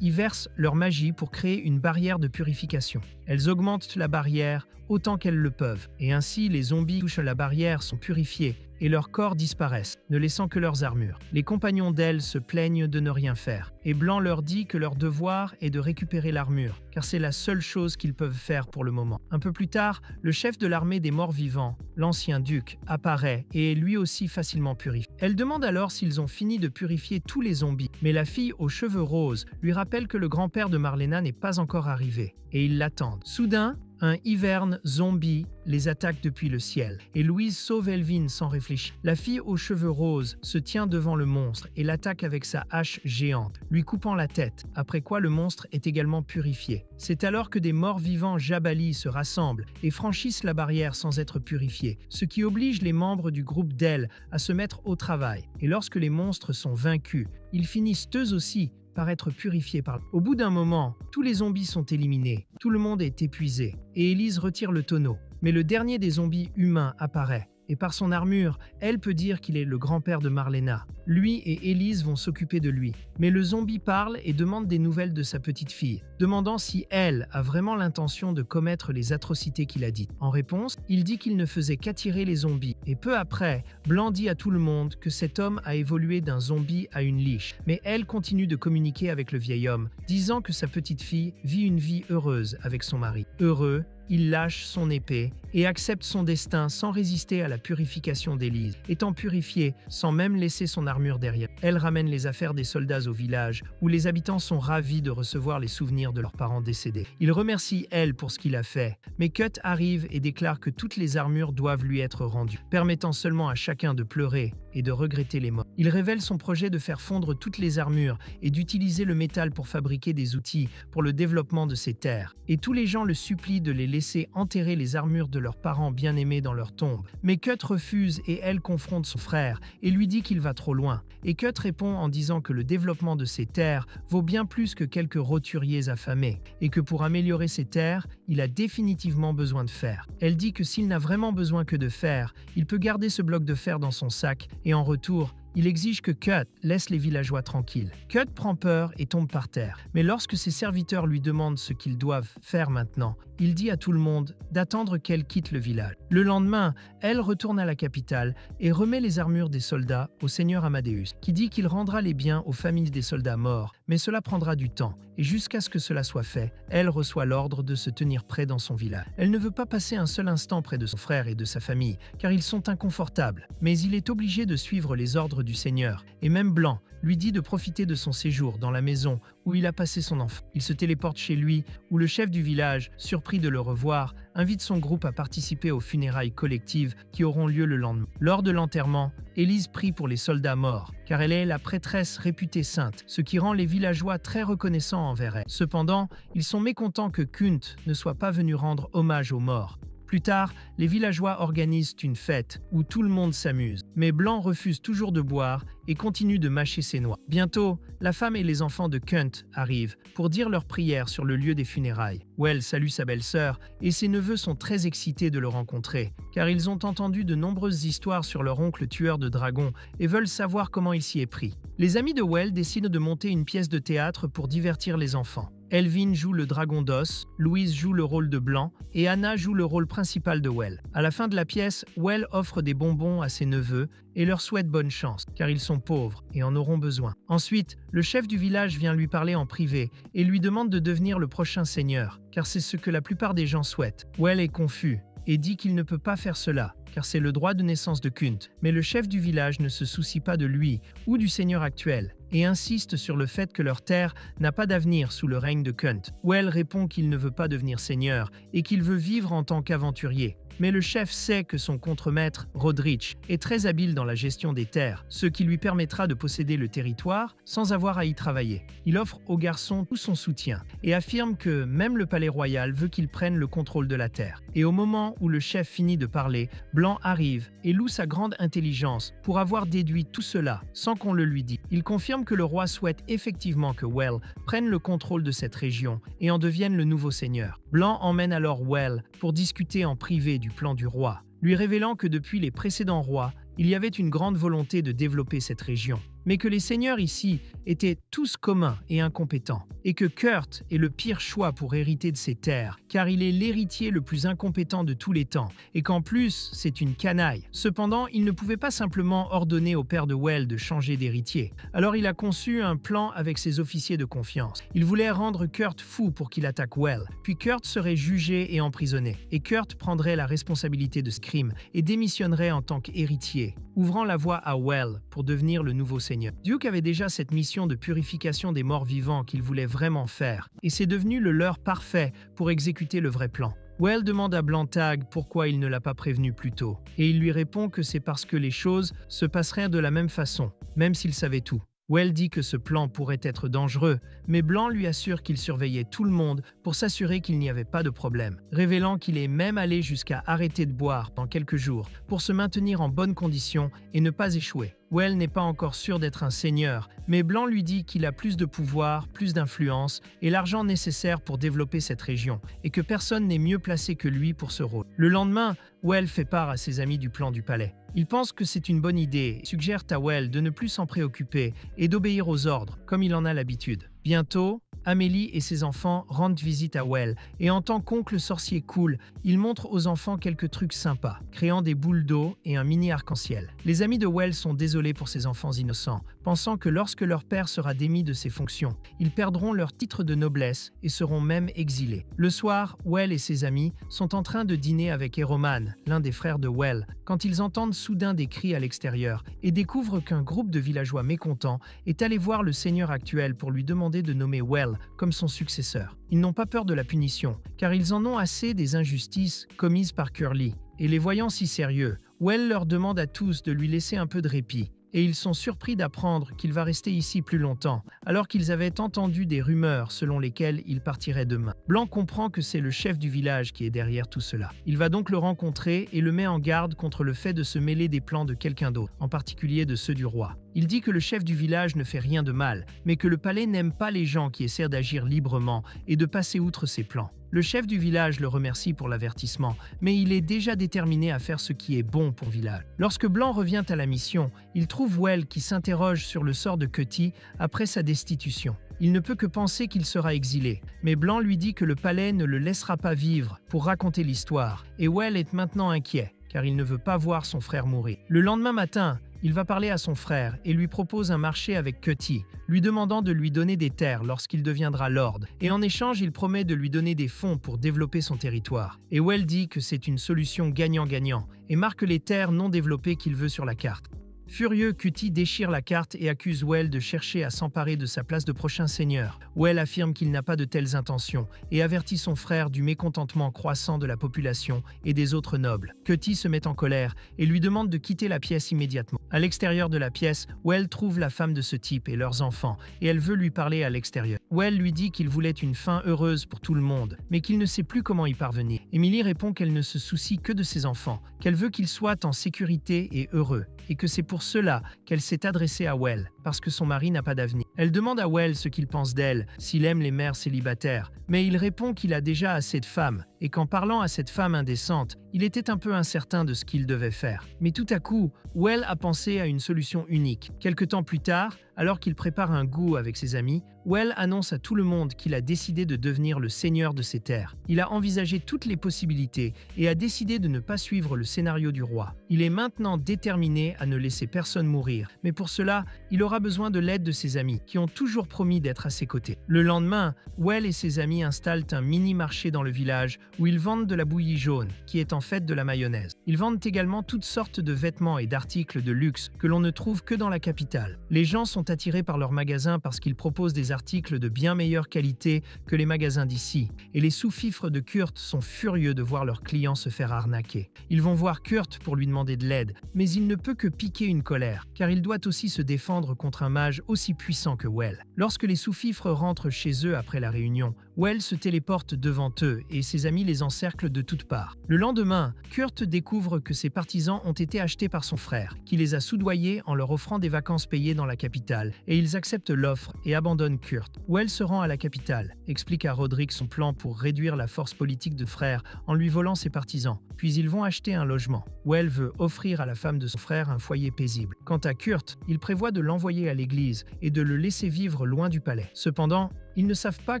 y versent leur magie pour créer une barrière de purification. Elles augmentent la barrière autant qu'elles le peuvent, et ainsi les zombies qui touchent la barrière sont purifiés et leurs corps disparaissent, ne laissant que leurs armures. Les compagnons d'elle se plaignent de ne rien faire, et Blanc leur dit que leur devoir est de récupérer l'armure, car c'est la seule chose qu'ils peuvent faire pour le moment. Un peu plus tard, le chef de l'armée des morts vivants, l'ancien duc, apparaît et est lui aussi facilement purifié. Elle demande alors s'ils ont fini de purifier tous les zombies, mais la fille aux cheveux roses lui rappelle que le grand-père de Marlena n'est pas encore arrivé, et ils l'attendent. Soudain, un hiverne zombie les attaque depuis le ciel, et Louise sauve Elvin sans réfléchir. La fille aux cheveux roses se tient devant le monstre et l'attaque avec sa hache géante, lui coupant la tête, après quoi le monstre est également purifié. C'est alors que des morts vivants jabalis se rassemblent et franchissent la barrière sans être purifiés, ce qui oblige les membres du groupe d'elle à se mettre au travail. Et lorsque les monstres sont vaincus, ils finissent eux aussi par être purifiés par... Au bout d'un moment, tous les zombies sont éliminés, tout le monde est épuisé, et Élise retire le tonneau. Mais le dernier des zombies humains apparaît, et par son armure, elle peut dire qu'il est le grand-père de Marlena. Lui et Élise vont s'occuper de lui. Mais le zombie parle et demande des nouvelles de sa petite fille, demandant si elle a vraiment l'intention de commettre les atrocités qu'il a dites. En réponse, il dit qu'il ne faisait qu'attirer les zombies. Et peu après, Blanc dit à tout le monde que cet homme a évolué d'un zombie à une liche. Mais elle continue de communiquer avec le vieil homme, disant que sa petite fille vit une vie heureuse avec son mari. Heureux, il lâche son épée et accepte son destin sans résister à la purification d'Élise. Étant purifiée, sans même laisser son armure derrière, elle ramène les affaires des soldats au village, où les habitants sont ravis de recevoir les souvenirs de leurs parents décédés. Il remercie elle pour ce qu'il a fait, mais Cut arrive et déclare que toutes les armures doivent lui être rendues, permettant seulement à chacun de pleurer et de regretter les morts. Il révèle son projet de faire fondre toutes les armures et d'utiliser le métal pour fabriquer des outils pour le développement de ces terres. Et tous les gens le supplient de les laisser enterrer les armures de leurs parents bien-aimés dans leur tombe. Mais Cut refuse et elle confronte son frère et lui dit qu'il va trop loin. Et Cut répond en disant que le développement de ces terres vaut bien plus que quelques roturiers affamés et que pour améliorer ces terres, il a définitivement besoin de fer. Elle dit que s'il n'a vraiment besoin que de fer, il peut garder ce bloc de fer dans son sac et en retour, il exige que Cut laisse les villageois tranquilles. Cut prend peur et tombe par terre. Mais lorsque ses serviteurs lui demandent ce qu'ils doivent faire maintenant, il dit à tout le monde d'attendre qu'elle quitte le village. Le lendemain, elle retourne à la capitale et remet les armures des soldats au seigneur Amadeus, qui dit qu'il rendra les biens aux familles des soldats morts, mais cela prendra du temps. Et jusqu'à ce que cela soit fait, elle reçoit l'ordre de se tenir près dans son village. Elle ne veut pas passer un seul instant près de son frère et de sa famille, car ils sont inconfortables. Mais il est obligé de suivre les ordres du Seigneur, et même Blanc lui dit de profiter de son séjour dans la maison où il a passé son enfant. Il se téléporte chez lui, où le chef du village, surpris de le revoir, invite son groupe à participer aux funérailles collectives qui auront lieu le lendemain. Lors de l'enterrement, Élise prie pour les soldats morts, car elle est la prêtresse réputée sainte, ce qui rend les villageois très reconnaissants envers elle. Cependant, ils sont mécontents que Kunt ne soit pas venu rendre hommage aux morts. Plus tard, les villageois organisent une fête où tout le monde s'amuse. Mais Blanc refuse toujours de boire et continue de mâcher ses noix. Bientôt, la femme et les enfants de Kunt arrivent pour dire leurs prières sur le lieu des funérailles. Well salue sa belle-sœur et ses neveux sont très excités de le rencontrer, car ils ont entendu de nombreuses histoires sur leur oncle tueur de dragons et veulent savoir comment il s'y est pris. Les amis de Well décident de monter une pièce de théâtre pour divertir les enfants. Elvin joue le dragon d'os, Louise joue le rôle de Blanc et Anna joue le rôle principal de Well. À la fin de la pièce, Well offre des bonbons à ses neveux et leur souhaite bonne chance, car ils sont pauvres et en auront besoin. Ensuite, le chef du village vient lui parler en privé et lui demande de devenir le prochain seigneur, car c'est ce que la plupart des gens souhaitent. Well est confus et dit qu'il ne peut pas faire cela, car c'est le droit de naissance de Kunt. Mais le chef du village ne se soucie pas de lui ou du seigneur actuel, et insiste sur le fait que leur terre n'a pas d'avenir sous le règne de Kunt. Well répond qu'il ne veut pas devenir seigneur et qu'il veut vivre en tant qu'aventurier. Mais le chef sait que son contremaître, Rodrich, est très habile dans la gestion des terres, ce qui lui permettra de posséder le territoire sans avoir à y travailler. Il offre au garçon tout son soutien et affirme que même le palais royal veut qu'il prenne le contrôle de la terre. Et au moment où le chef finit de parler, Blanc arrive et loue sa grande intelligence pour avoir déduit tout cela sans qu'on le lui dise. Il confirme que le roi souhaite effectivement que Well prenne le contrôle de cette région et en devienne le nouveau seigneur. Blanc emmène alors Well pour discuter en privé du plan du roi, lui révélant que depuis les précédents rois, il y avait une grande volonté de développer cette région, mais que les seigneurs ici étaient tous communs et incompétents, et que Kurt est le pire choix pour hériter de ces terres, car il est l'héritier le plus incompétent de tous les temps, et qu'en plus, c'est une canaille. Cependant, il ne pouvait pas simplement ordonner au père de Well de changer d'héritier. Alors il a conçu un plan avec ses officiers de confiance. Il voulait rendre Kurt fou pour qu'il attaque Well, puis Kurt serait jugé et emprisonné, et Kurt prendrait la responsabilité de ce crime et démissionnerait en tant qu'héritier, ouvrant la voie à Well pour devenir le nouveau seigneur. Duke avait déjà cette mission de purification des morts vivants qu'il voulait vraiment faire, et c'est devenu le leur parfait pour exécuter le vrai plan. Well demande à Blantag pourquoi il ne l'a pas prévenu plus tôt, et il lui répond que c'est parce que les choses se passeraient de la même façon, même s'il savait tout. Well dit que ce plan pourrait être dangereux, mais Blanc lui assure qu'il surveillait tout le monde pour s'assurer qu'il n'y avait pas de problème, révélant qu'il est même allé jusqu'à arrêter de boire pendant quelques jours pour se maintenir en bonne condition et ne pas échouer. Well n'est pas encore sûr d'être un seigneur, mais Blanc lui dit qu'il a plus de pouvoir, plus d'influence et l'argent nécessaire pour développer cette région, et que personne n'est mieux placé que lui pour ce rôle. Le lendemain, Well fait part à ses amis du plan du palais. Il pense que c'est une bonne idée et suggère à Well de ne plus s'en préoccuper et d'obéir aux ordres, comme il en a l'habitude. Bientôt, Amélie et ses enfants rendent visite à Well, et en tant qu'oncle sorcier cool, il montre aux enfants quelques trucs sympas, créant des boules d'eau et un mini arc-en-ciel. Les amis de Well sont désolés pour ces enfants innocents, pensant que lorsque leur père sera démis de ses fonctions, ils perdront leur titre de noblesse et seront même exilés. Le soir, Well et ses amis sont en train de dîner avec Eroman, l'un des frères de Well, quand ils entendent soudain des cris à l'extérieur et découvrent qu'un groupe de villageois mécontents est allé voir le seigneur actuel pour lui demander de nommer Well comme son successeur. Ils n'ont pas peur de la punition, car ils en ont assez des injustices commises par Curly. Et les voyant si sérieux, Well leur demande à tous de lui laisser un peu de répit, et ils sont surpris d'apprendre qu'il va rester ici plus longtemps, alors qu'ils avaient entendu des rumeurs selon lesquelles il partirait demain. Blanc comprend que c'est le chef du village qui est derrière tout cela. Il va donc le rencontrer et le met en garde contre le fait de se mêler des plans de quelqu'un d'autre, en particulier de ceux du roi. Il dit que le chef du village ne fait rien de mal, mais que le palais n'aime pas les gens qui essaient d'agir librement et de passer outre ses plans. Le chef du village le remercie pour l'avertissement, mais il est déjà déterminé à faire ce qui est bon pour le village. Lorsque Blanc revient à la mission, il trouve Well qui s'interroge sur le sort de Cutty après sa destitution. Il ne peut que penser qu'il sera exilé, mais Blanc lui dit que le palais ne le laissera pas vivre pour raconter l'histoire, et Well est maintenant inquiet, car il ne veut pas voir son frère mourir. Le lendemain matin, il va parler à son frère et lui propose un marché avec Cutty, lui demandant de lui donner des terres lorsqu'il deviendra lord, et en échange il promet de lui donner des fonds pour développer son territoire. Et Well dit que c'est une solution gagnant-gagnant, et marque les terres non développées qu'il veut sur la carte. Furieux, Cutie déchire la carte et accuse Well de chercher à s'emparer de sa place de prochain seigneur. Well affirme qu'il n'a pas de telles intentions et avertit son frère du mécontentement croissant de la population et des autres nobles. Cutie se met en colère et lui demande de quitter la pièce immédiatement. À l'extérieur de la pièce, Well trouve la femme de ce type et leurs enfants et elle veut lui parler à l'extérieur. Well lui dit qu'il voulait une fin heureuse pour tout le monde, mais qu'il ne sait plus comment y parvenir. Emily répond qu'elle ne se soucie que de ses enfants, qu'elle veut qu'ils soient en sécurité et heureux, et que c'est pour cela qu'elle s'est adressée à Well, parce que son mari n'a pas d'avenir. Elle demande à Well ce qu'il pense d'elle, s'il aime les mères célibataires, mais il répond qu'il a déjà assez de femmes, et qu'en parlant à cette femme indécente, il était un peu incertain de ce qu'il devait faire. Mais tout à coup, Well a pensé à une solution unique. Quelque temps plus tard, alors qu'il prépare un goût avec ses amis, Well annonce à tout le monde qu'il a décidé de devenir le seigneur de ces terres. Il a envisagé toutes les possibilités et a décidé de ne pas suivre le scénario du roi. Il est maintenant déterminé à ne laisser personne mourir, mais pour cela, il aura besoin de l'aide de ses amis, qui ont toujours promis d'être à ses côtés. Le lendemain, Well et ses amis installent un mini-marché dans le village où ils vendent de la bouillie jaune, qui est en fait de la mayonnaise. Ils vendent également toutes sortes de vêtements et d'articles de luxe que l'on ne trouve que dans la capitale. Les gens sont attirés par leurs magasins parce qu'ils proposent des articles de bien meilleure qualité que les magasins d'ici, et les sous-fifres de Kurt sont furieux de voir leurs clients se faire arnaquer. Ils vont voir Kurt pour lui demander de l'aide, mais il ne peut que piquer une colère, car il doit aussi se défendre contre un mage aussi puissant que Well. Lorsque les sous-fifres rentrent chez eux après la réunion, Well se téléporte devant eux et ses amis les encerclent de toutes parts. Le lendemain, Kurt découvre que ses partisans ont été achetés par son frère, qui les a soudoyés en leur offrant des vacances payées dans la capitale, et ils acceptent l'offre et abandonnent Kurt. Well se rend à la capitale, explique à Roderick son plan pour réduire la force politique de frère en lui volant ses partisans, puis ils vont acheter un logement. Well veut offrir à la femme de son frère un foyer paisible. Quant à Kurt, il prévoit de l'envoyer à l'église et de le laisser vivre loin du palais. Cependant, ils ne savent pas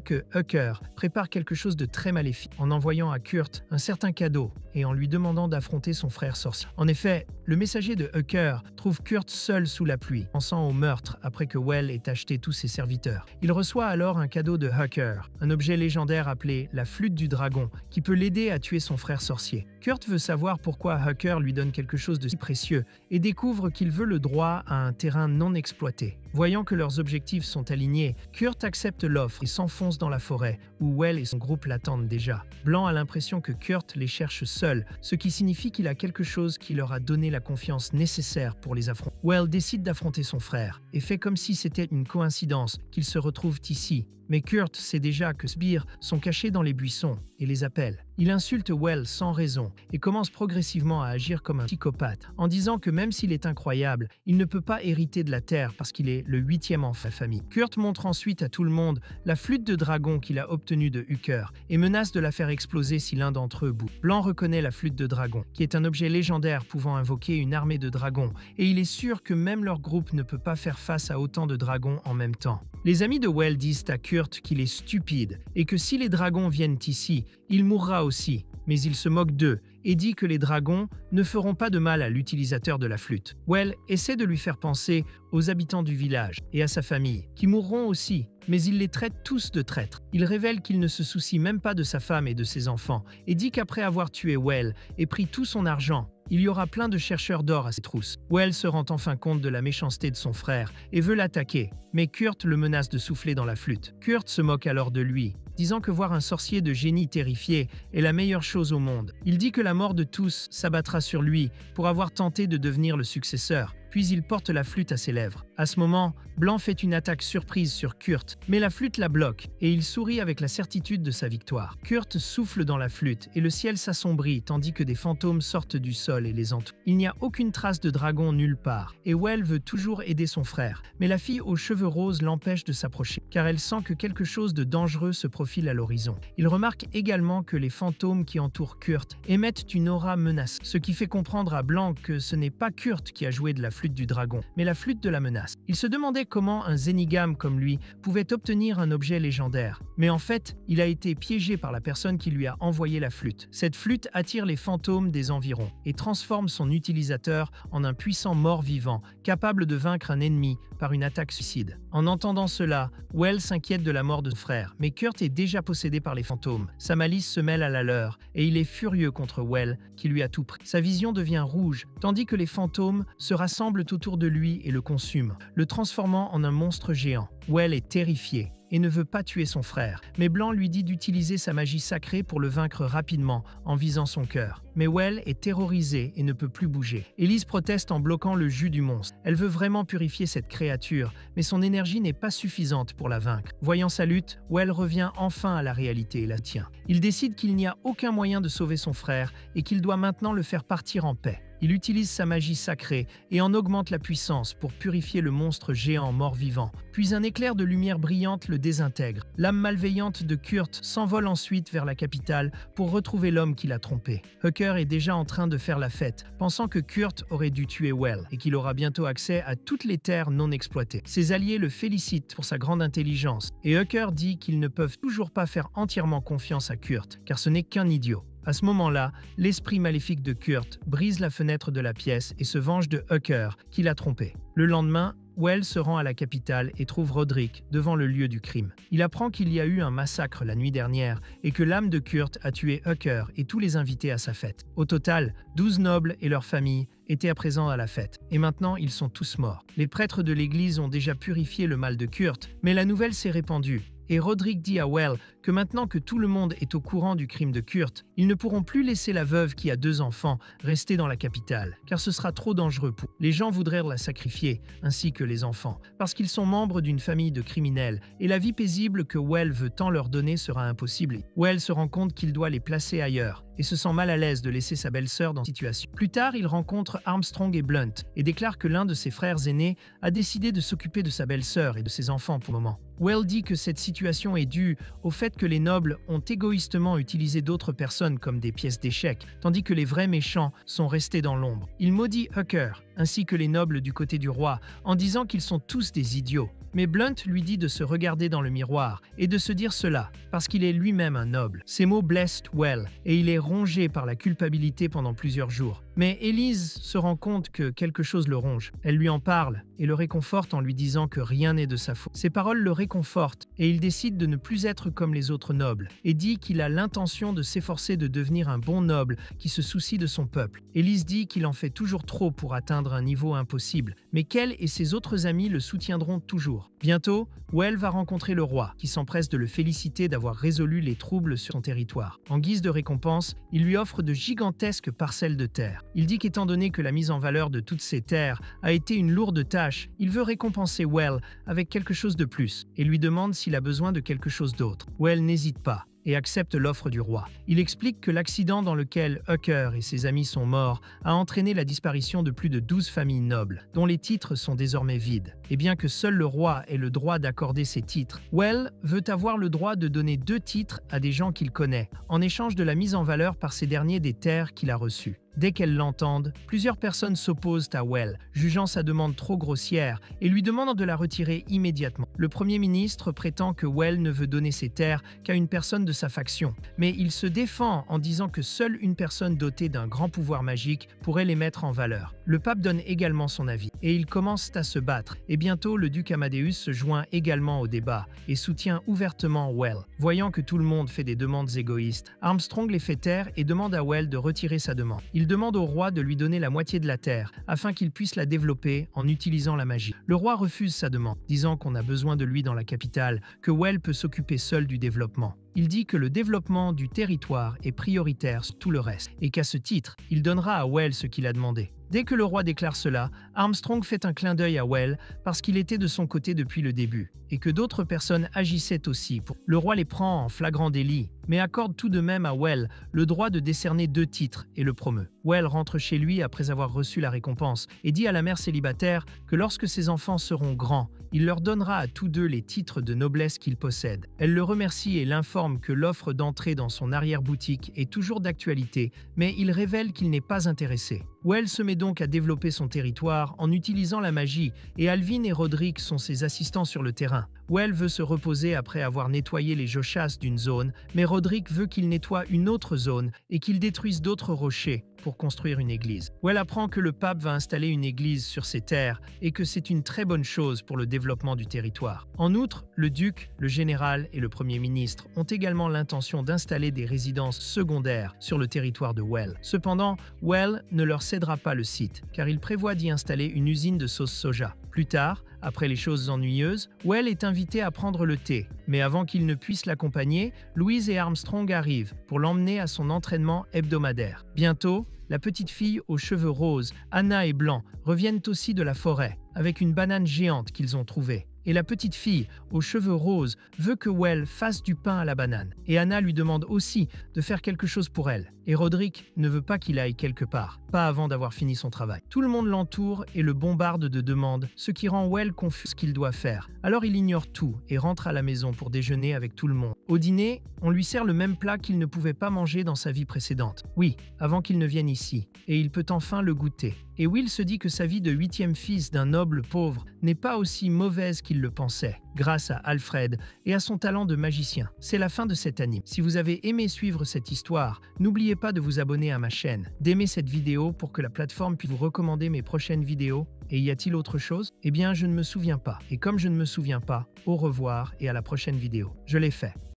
que Hucker prépare quelque chose de très maléfique en envoyant à Kurt un certain cadeau et en lui demandant d'affronter son frère sorcier. En effet, le messager de Hucker trouve Kurt seul sous la pluie, pensant au meurtre après que Well ait acheté tous ses serviteurs. Il reçoit alors un cadeau de Hucker, un objet légendaire appelé la flûte du dragon, qui peut l'aider à tuer son frère sorcier. Kurt veut savoir pourquoi Hucker lui donne quelque chose de si précieux et découvre qu'il veut le droit à un terrain non exploité. Voyant que leurs objectifs sont alignés, Kurt accepte l'offre et s'enfonce dans la forêt, où Well et son groupe l'attendent déjà. Blanc a l'impression que Kurt les cherche seul, ce qui signifie qu'il a quelque chose qui leur a donné la confiance nécessaire pour les affronter. Well décide d'affronter son frère, et fait comme si c'était une coïncidence qu'ils se retrouvent ici. Mais Kurt sait déjà que sbires sont cachés dans les buissons et les appelle. Il insulte Well sans raison et commence progressivement à agir comme un psychopathe, en disant que même s'il est incroyable, il ne peut pas hériter de la terre parce qu'il est le 8e enfant de la famille. Kurt montre ensuite à tout le monde la flûte de dragon qu'il a obtenue de Hucker et menace de la faire exploser si l'un d'entre eux bout. Blanc reconnaît la flûte de dragon, qui est un objet légendaire pouvant invoquer une armée de dragons, et il est sûr que même leur groupe ne peut pas faire face à autant de dragons en même temps. Les amis de Well disent à Kurt qu'il est stupide et que si les dragons viennent ici, il mourra aussi, mais il se moque d'eux et dit que les dragons ne feront pas de mal à l'utilisateur de la flûte. Well essaie de lui faire penser aux habitants du village et à sa famille, qui mourront aussi, mais il les traite tous de traîtres. Il révèle qu'il ne se soucie même pas de sa femme et de ses enfants, et dit qu'après avoir tué Well et pris tout son argent, il y aura plein de chercheurs d'or à ses trousses. Well se rend enfin compte de la méchanceté de son frère et veut l'attaquer, mais Kurt le menace de souffler dans la flûte. Kurt se moque alors de lui, disant que voir un sorcier de génie terrifié est la meilleure chose au monde. Il dit que la mort de tous s'abattra sur lui pour avoir tenté de devenir le successeur, puis il porte la flûte à ses lèvres. À ce moment, Blanc fait une attaque surprise sur Kurt, mais la flûte la bloque et il sourit avec la certitude de sa victoire. Kurt souffle dans la flûte et le ciel s'assombrit tandis que des fantômes sortent du sol et les entourent. Il n'y a aucune trace de dragon nulle part et Well veut toujours aider son frère, mais la fille aux cheveux roses l'empêche de s'approcher car elle sent que quelque chose de dangereux se profile à l'horizon. Il remarque également que les fantômes qui entourent Kurt émettent une aura menaçante, ce qui fait comprendre à Blanc que ce n'est pas Kurt qui a joué de la flûte du dragon, mais la flûte de la menace. Il se demandait comment un Zenigame comme lui pouvait obtenir un objet légendaire, mais en fait, il a été piégé par la personne qui lui a envoyé la flûte. Cette flûte attire les fantômes des environs et transforme son utilisateur en un puissant mort-vivant, capable de vaincre un ennemi par une attaque suicide. En entendant cela, Well s'inquiète de la mort de son frère, mais Kurt est déjà possédé par les fantômes. Sa malice se mêle à la leur, et il est furieux contre Well, qui lui a tout pris. Sa vision devient rouge, tandis que les fantômes se rassemblent s'assemblent autour de lui et le consument, le transformant en un monstre géant. Well est terrifié et ne veut pas tuer son frère, mais Blanc lui dit d'utiliser sa magie sacrée pour le vaincre rapidement en visant son cœur. Mais Well est terrorisée et ne peut plus bouger. Elise proteste en bloquant le jus du monstre. Elle veut vraiment purifier cette créature, mais son énergie n'est pas suffisante pour la vaincre. Voyant sa lutte, Well revient enfin à la réalité et la tient. Il décide qu'il n'y a aucun moyen de sauver son frère et qu'il doit maintenant le faire partir en paix. Il utilise sa magie sacrée et en augmente la puissance pour purifier le monstre géant mort-vivant. Puis un éclair de lumière brillante le désintègre. L'âme malveillante de Kurt s'envole ensuite vers la capitale pour retrouver l'homme qui l'a trompé. Hucker est déjà en train de faire la fête, pensant que Kurt aurait dû tuer Well et qu'il aura bientôt accès à toutes les terres non exploitées. Ses alliés le félicitent pour sa grande intelligence et Hucker dit qu'ils ne peuvent toujours pas faire entièrement confiance à Kurt, car ce n'est qu'un idiot. À ce moment-là, l'esprit maléfique de Kurt brise la fenêtre de la pièce et se venge de Hucker, qui l'a trompé. Le lendemain, Well se rend à la capitale et trouve Roderick devant le lieu du crime. Il apprend qu'il y a eu un massacre la nuit dernière et que l'âme de Kurt a tué Hucker et tous les invités à sa fête. Au total, 12 nobles et leurs familles étaient à présent à la fête, et maintenant ils sont tous morts. Les prêtres de l'église ont déjà purifié le mal de Kurt, mais la nouvelle s'est répandue. Et Roderick dit à Well que maintenant que tout le monde est au courant du crime de Kurt, ils ne pourront plus laisser la veuve qui a 2 enfants rester dans la capitale, car ce sera trop dangereux pour. Les gens voudraient la sacrifier, ainsi que les enfants, parce qu'ils sont membres d'une famille de criminels, et la vie paisible que Well veut tant leur donner sera impossible. Well se rend compte qu'il doit les placer ailleurs, et se sent mal à l'aise de laisser sa belle-sœur dans cette situation. Plus tard, il rencontre Armstrong et Blunt, et déclare que l'un de ses frères aînés a décidé de s'occuper de sa belle-sœur et de ses enfants pour le moment. Well dit que cette situation est due au fait que les nobles ont égoïstement utilisé d'autres personnes comme des pièces d'échecs, tandis que les vrais méchants sont restés dans l'ombre. Il maudit Hucker, ainsi que les nobles du côté du roi, en disant qu'ils sont tous des idiots. Mais Blunt lui dit de se regarder dans le miroir et de se dire cela, parce qu'il est lui-même un noble. Ces mots blessent Well, et il est rongé par la culpabilité pendant plusieurs jours. Mais Elise se rend compte que quelque chose le ronge. Elle lui en parle et le réconforte en lui disant que rien n'est de sa faute. Ces paroles le réconfortent et il décide de ne plus être comme les autres nobles et dit qu'il a l'intention de s'efforcer de devenir un bon noble qui se soucie de son peuple. Elise dit qu'il en fait toujours trop pour atteindre un niveau impossible, mais qu'elle et ses autres amis le soutiendront toujours. Bientôt, Well va rencontrer le roi, qui s'empresse de le féliciter d'avoir résolu les troubles sur son territoire. En guise de récompense, il lui offre de gigantesques parcelles de terre. Il dit qu'étant donné que la mise en valeur de toutes ces terres a été une lourde tâche, il veut récompenser Well avec quelque chose de plus, et lui demande s'il a besoin de quelque chose d'autre. Well n'hésite pas et accepte l'offre du roi. Il explique que l'accident dans lequel Hucker et ses amis sont morts a entraîné la disparition de plus de 12 familles nobles, dont les titres sont désormais vides. Et bien que seul le roi ait le droit d'accorder ces titres, Well veut avoir le droit de donner 2 titres à des gens qu'il connaît, en échange de la mise en valeur par ces derniers des terres qu'il a reçues. Dès qu'elles l'entendent, plusieurs personnes s'opposent à Well, jugeant sa demande trop grossière et lui demandant de la retirer immédiatement. Le Premier ministre prétend que Well ne veut donner ses terres qu'à une personne de sa faction, mais il se défend en disant que seule une personne dotée d'un grand pouvoir magique pourrait les mettre en valeur. Le pape donne également son avis, et ils commencent à se battre, et bientôt le duc Amadeus se joint également au débat et soutient ouvertement Well. Voyant que tout le monde fait des demandes égoïstes, Armstrong les fait taire et demande à Well de retirer sa demande. Il demande au roi de lui donner la moitié de la terre, afin qu'il puisse la développer en utilisant la magie. Le roi refuse sa demande, disant qu'on a besoin de lui dans la capitale, que Well peut s'occuper seul du développement. Il dit que le développement du territoire est prioritaire sur tout le reste, et qu'à ce titre, il donnera à Well ce qu'il a demandé. Dès que le roi déclare cela, Armstrong fait un clin d'œil à Well parce qu'il était de son côté depuis le début, et que d'autres personnes agissaient aussi. Le roi les prend en flagrant délit, mais accorde tout de même à Well le droit de décerner 2 titres et le promeut. Well rentre chez lui après avoir reçu la récompense et dit à la mère célibataire que lorsque ses enfants seront grands, il leur donnera à tous 2 les titres de noblesse qu'ils possèdent. Elle le remercie et l'informe que l'offre d'entrée dans son arrière-boutique est toujours d'actualité, mais il révèle qu'il n'est pas intéressé. Well se met donc à développer son territoire en utilisant la magie et Alvin et Roderick sont ses assistants sur le terrain. Well veut se reposer après avoir nettoyé les jochasses d'une zone, mais Roderick veut qu'il nettoie une autre zone et qu'il détruise d'autres rochers pour construire une église. Well apprend que le pape va installer une église sur ses terres et que c'est une très bonne chose pour le développement du territoire. En outre, le duc, le général et le premier ministre ont également l'intention d'installer des résidences secondaires sur le territoire de Well. Cependant, Well ne leur cédera pas le site, car il prévoit d'y installer une usine de sauce soja. Plus tard, après les choses ennuyeuses, Well est invité à prendre le thé. Mais avant qu'il ne puisse l'accompagner, Louise et Armstrong arrivent pour l'emmener à son entraînement hebdomadaire. Bientôt, la petite fille aux cheveux roses, Anna et blancs, reviennent aussi de la forêt, avec une banane géante qu'ils ont trouvée. Et la petite fille, aux cheveux roses, veut que Well fasse du pain à la banane. Et Anna lui demande aussi de faire quelque chose pour elle. Et Roderick ne veut pas qu'il aille quelque part, pas avant d'avoir fini son travail. Tout le monde l'entoure et le bombarde de demandes, ce qui rend Well confus ce qu'il doit faire. Alors il ignore tout et rentre à la maison pour déjeuner avec tout le monde. Au dîner, on lui sert le même plat qu'il ne pouvait pas manger dans sa vie précédente. Oui, avant qu'il ne vienne ici. Et il peut enfin le goûter. Et Will se dit que sa vie de 8e fils d'un noble pauvre n'est pas aussi mauvaise qu'il le pensait, grâce à Alfred et à son talent de magicien. C'est la fin de cet anime. Si vous avez aimé suivre cette histoire, n'oubliez pas de vous abonner à ma chaîne, d'aimer cette vidéo pour que la plateforme puisse vous recommander mes prochaines vidéos. Et y a-t-il autre chose? Eh bien, je ne me souviens pas. Et comme je ne me souviens pas, au revoir et à la prochaine vidéo. Je l'ai fait.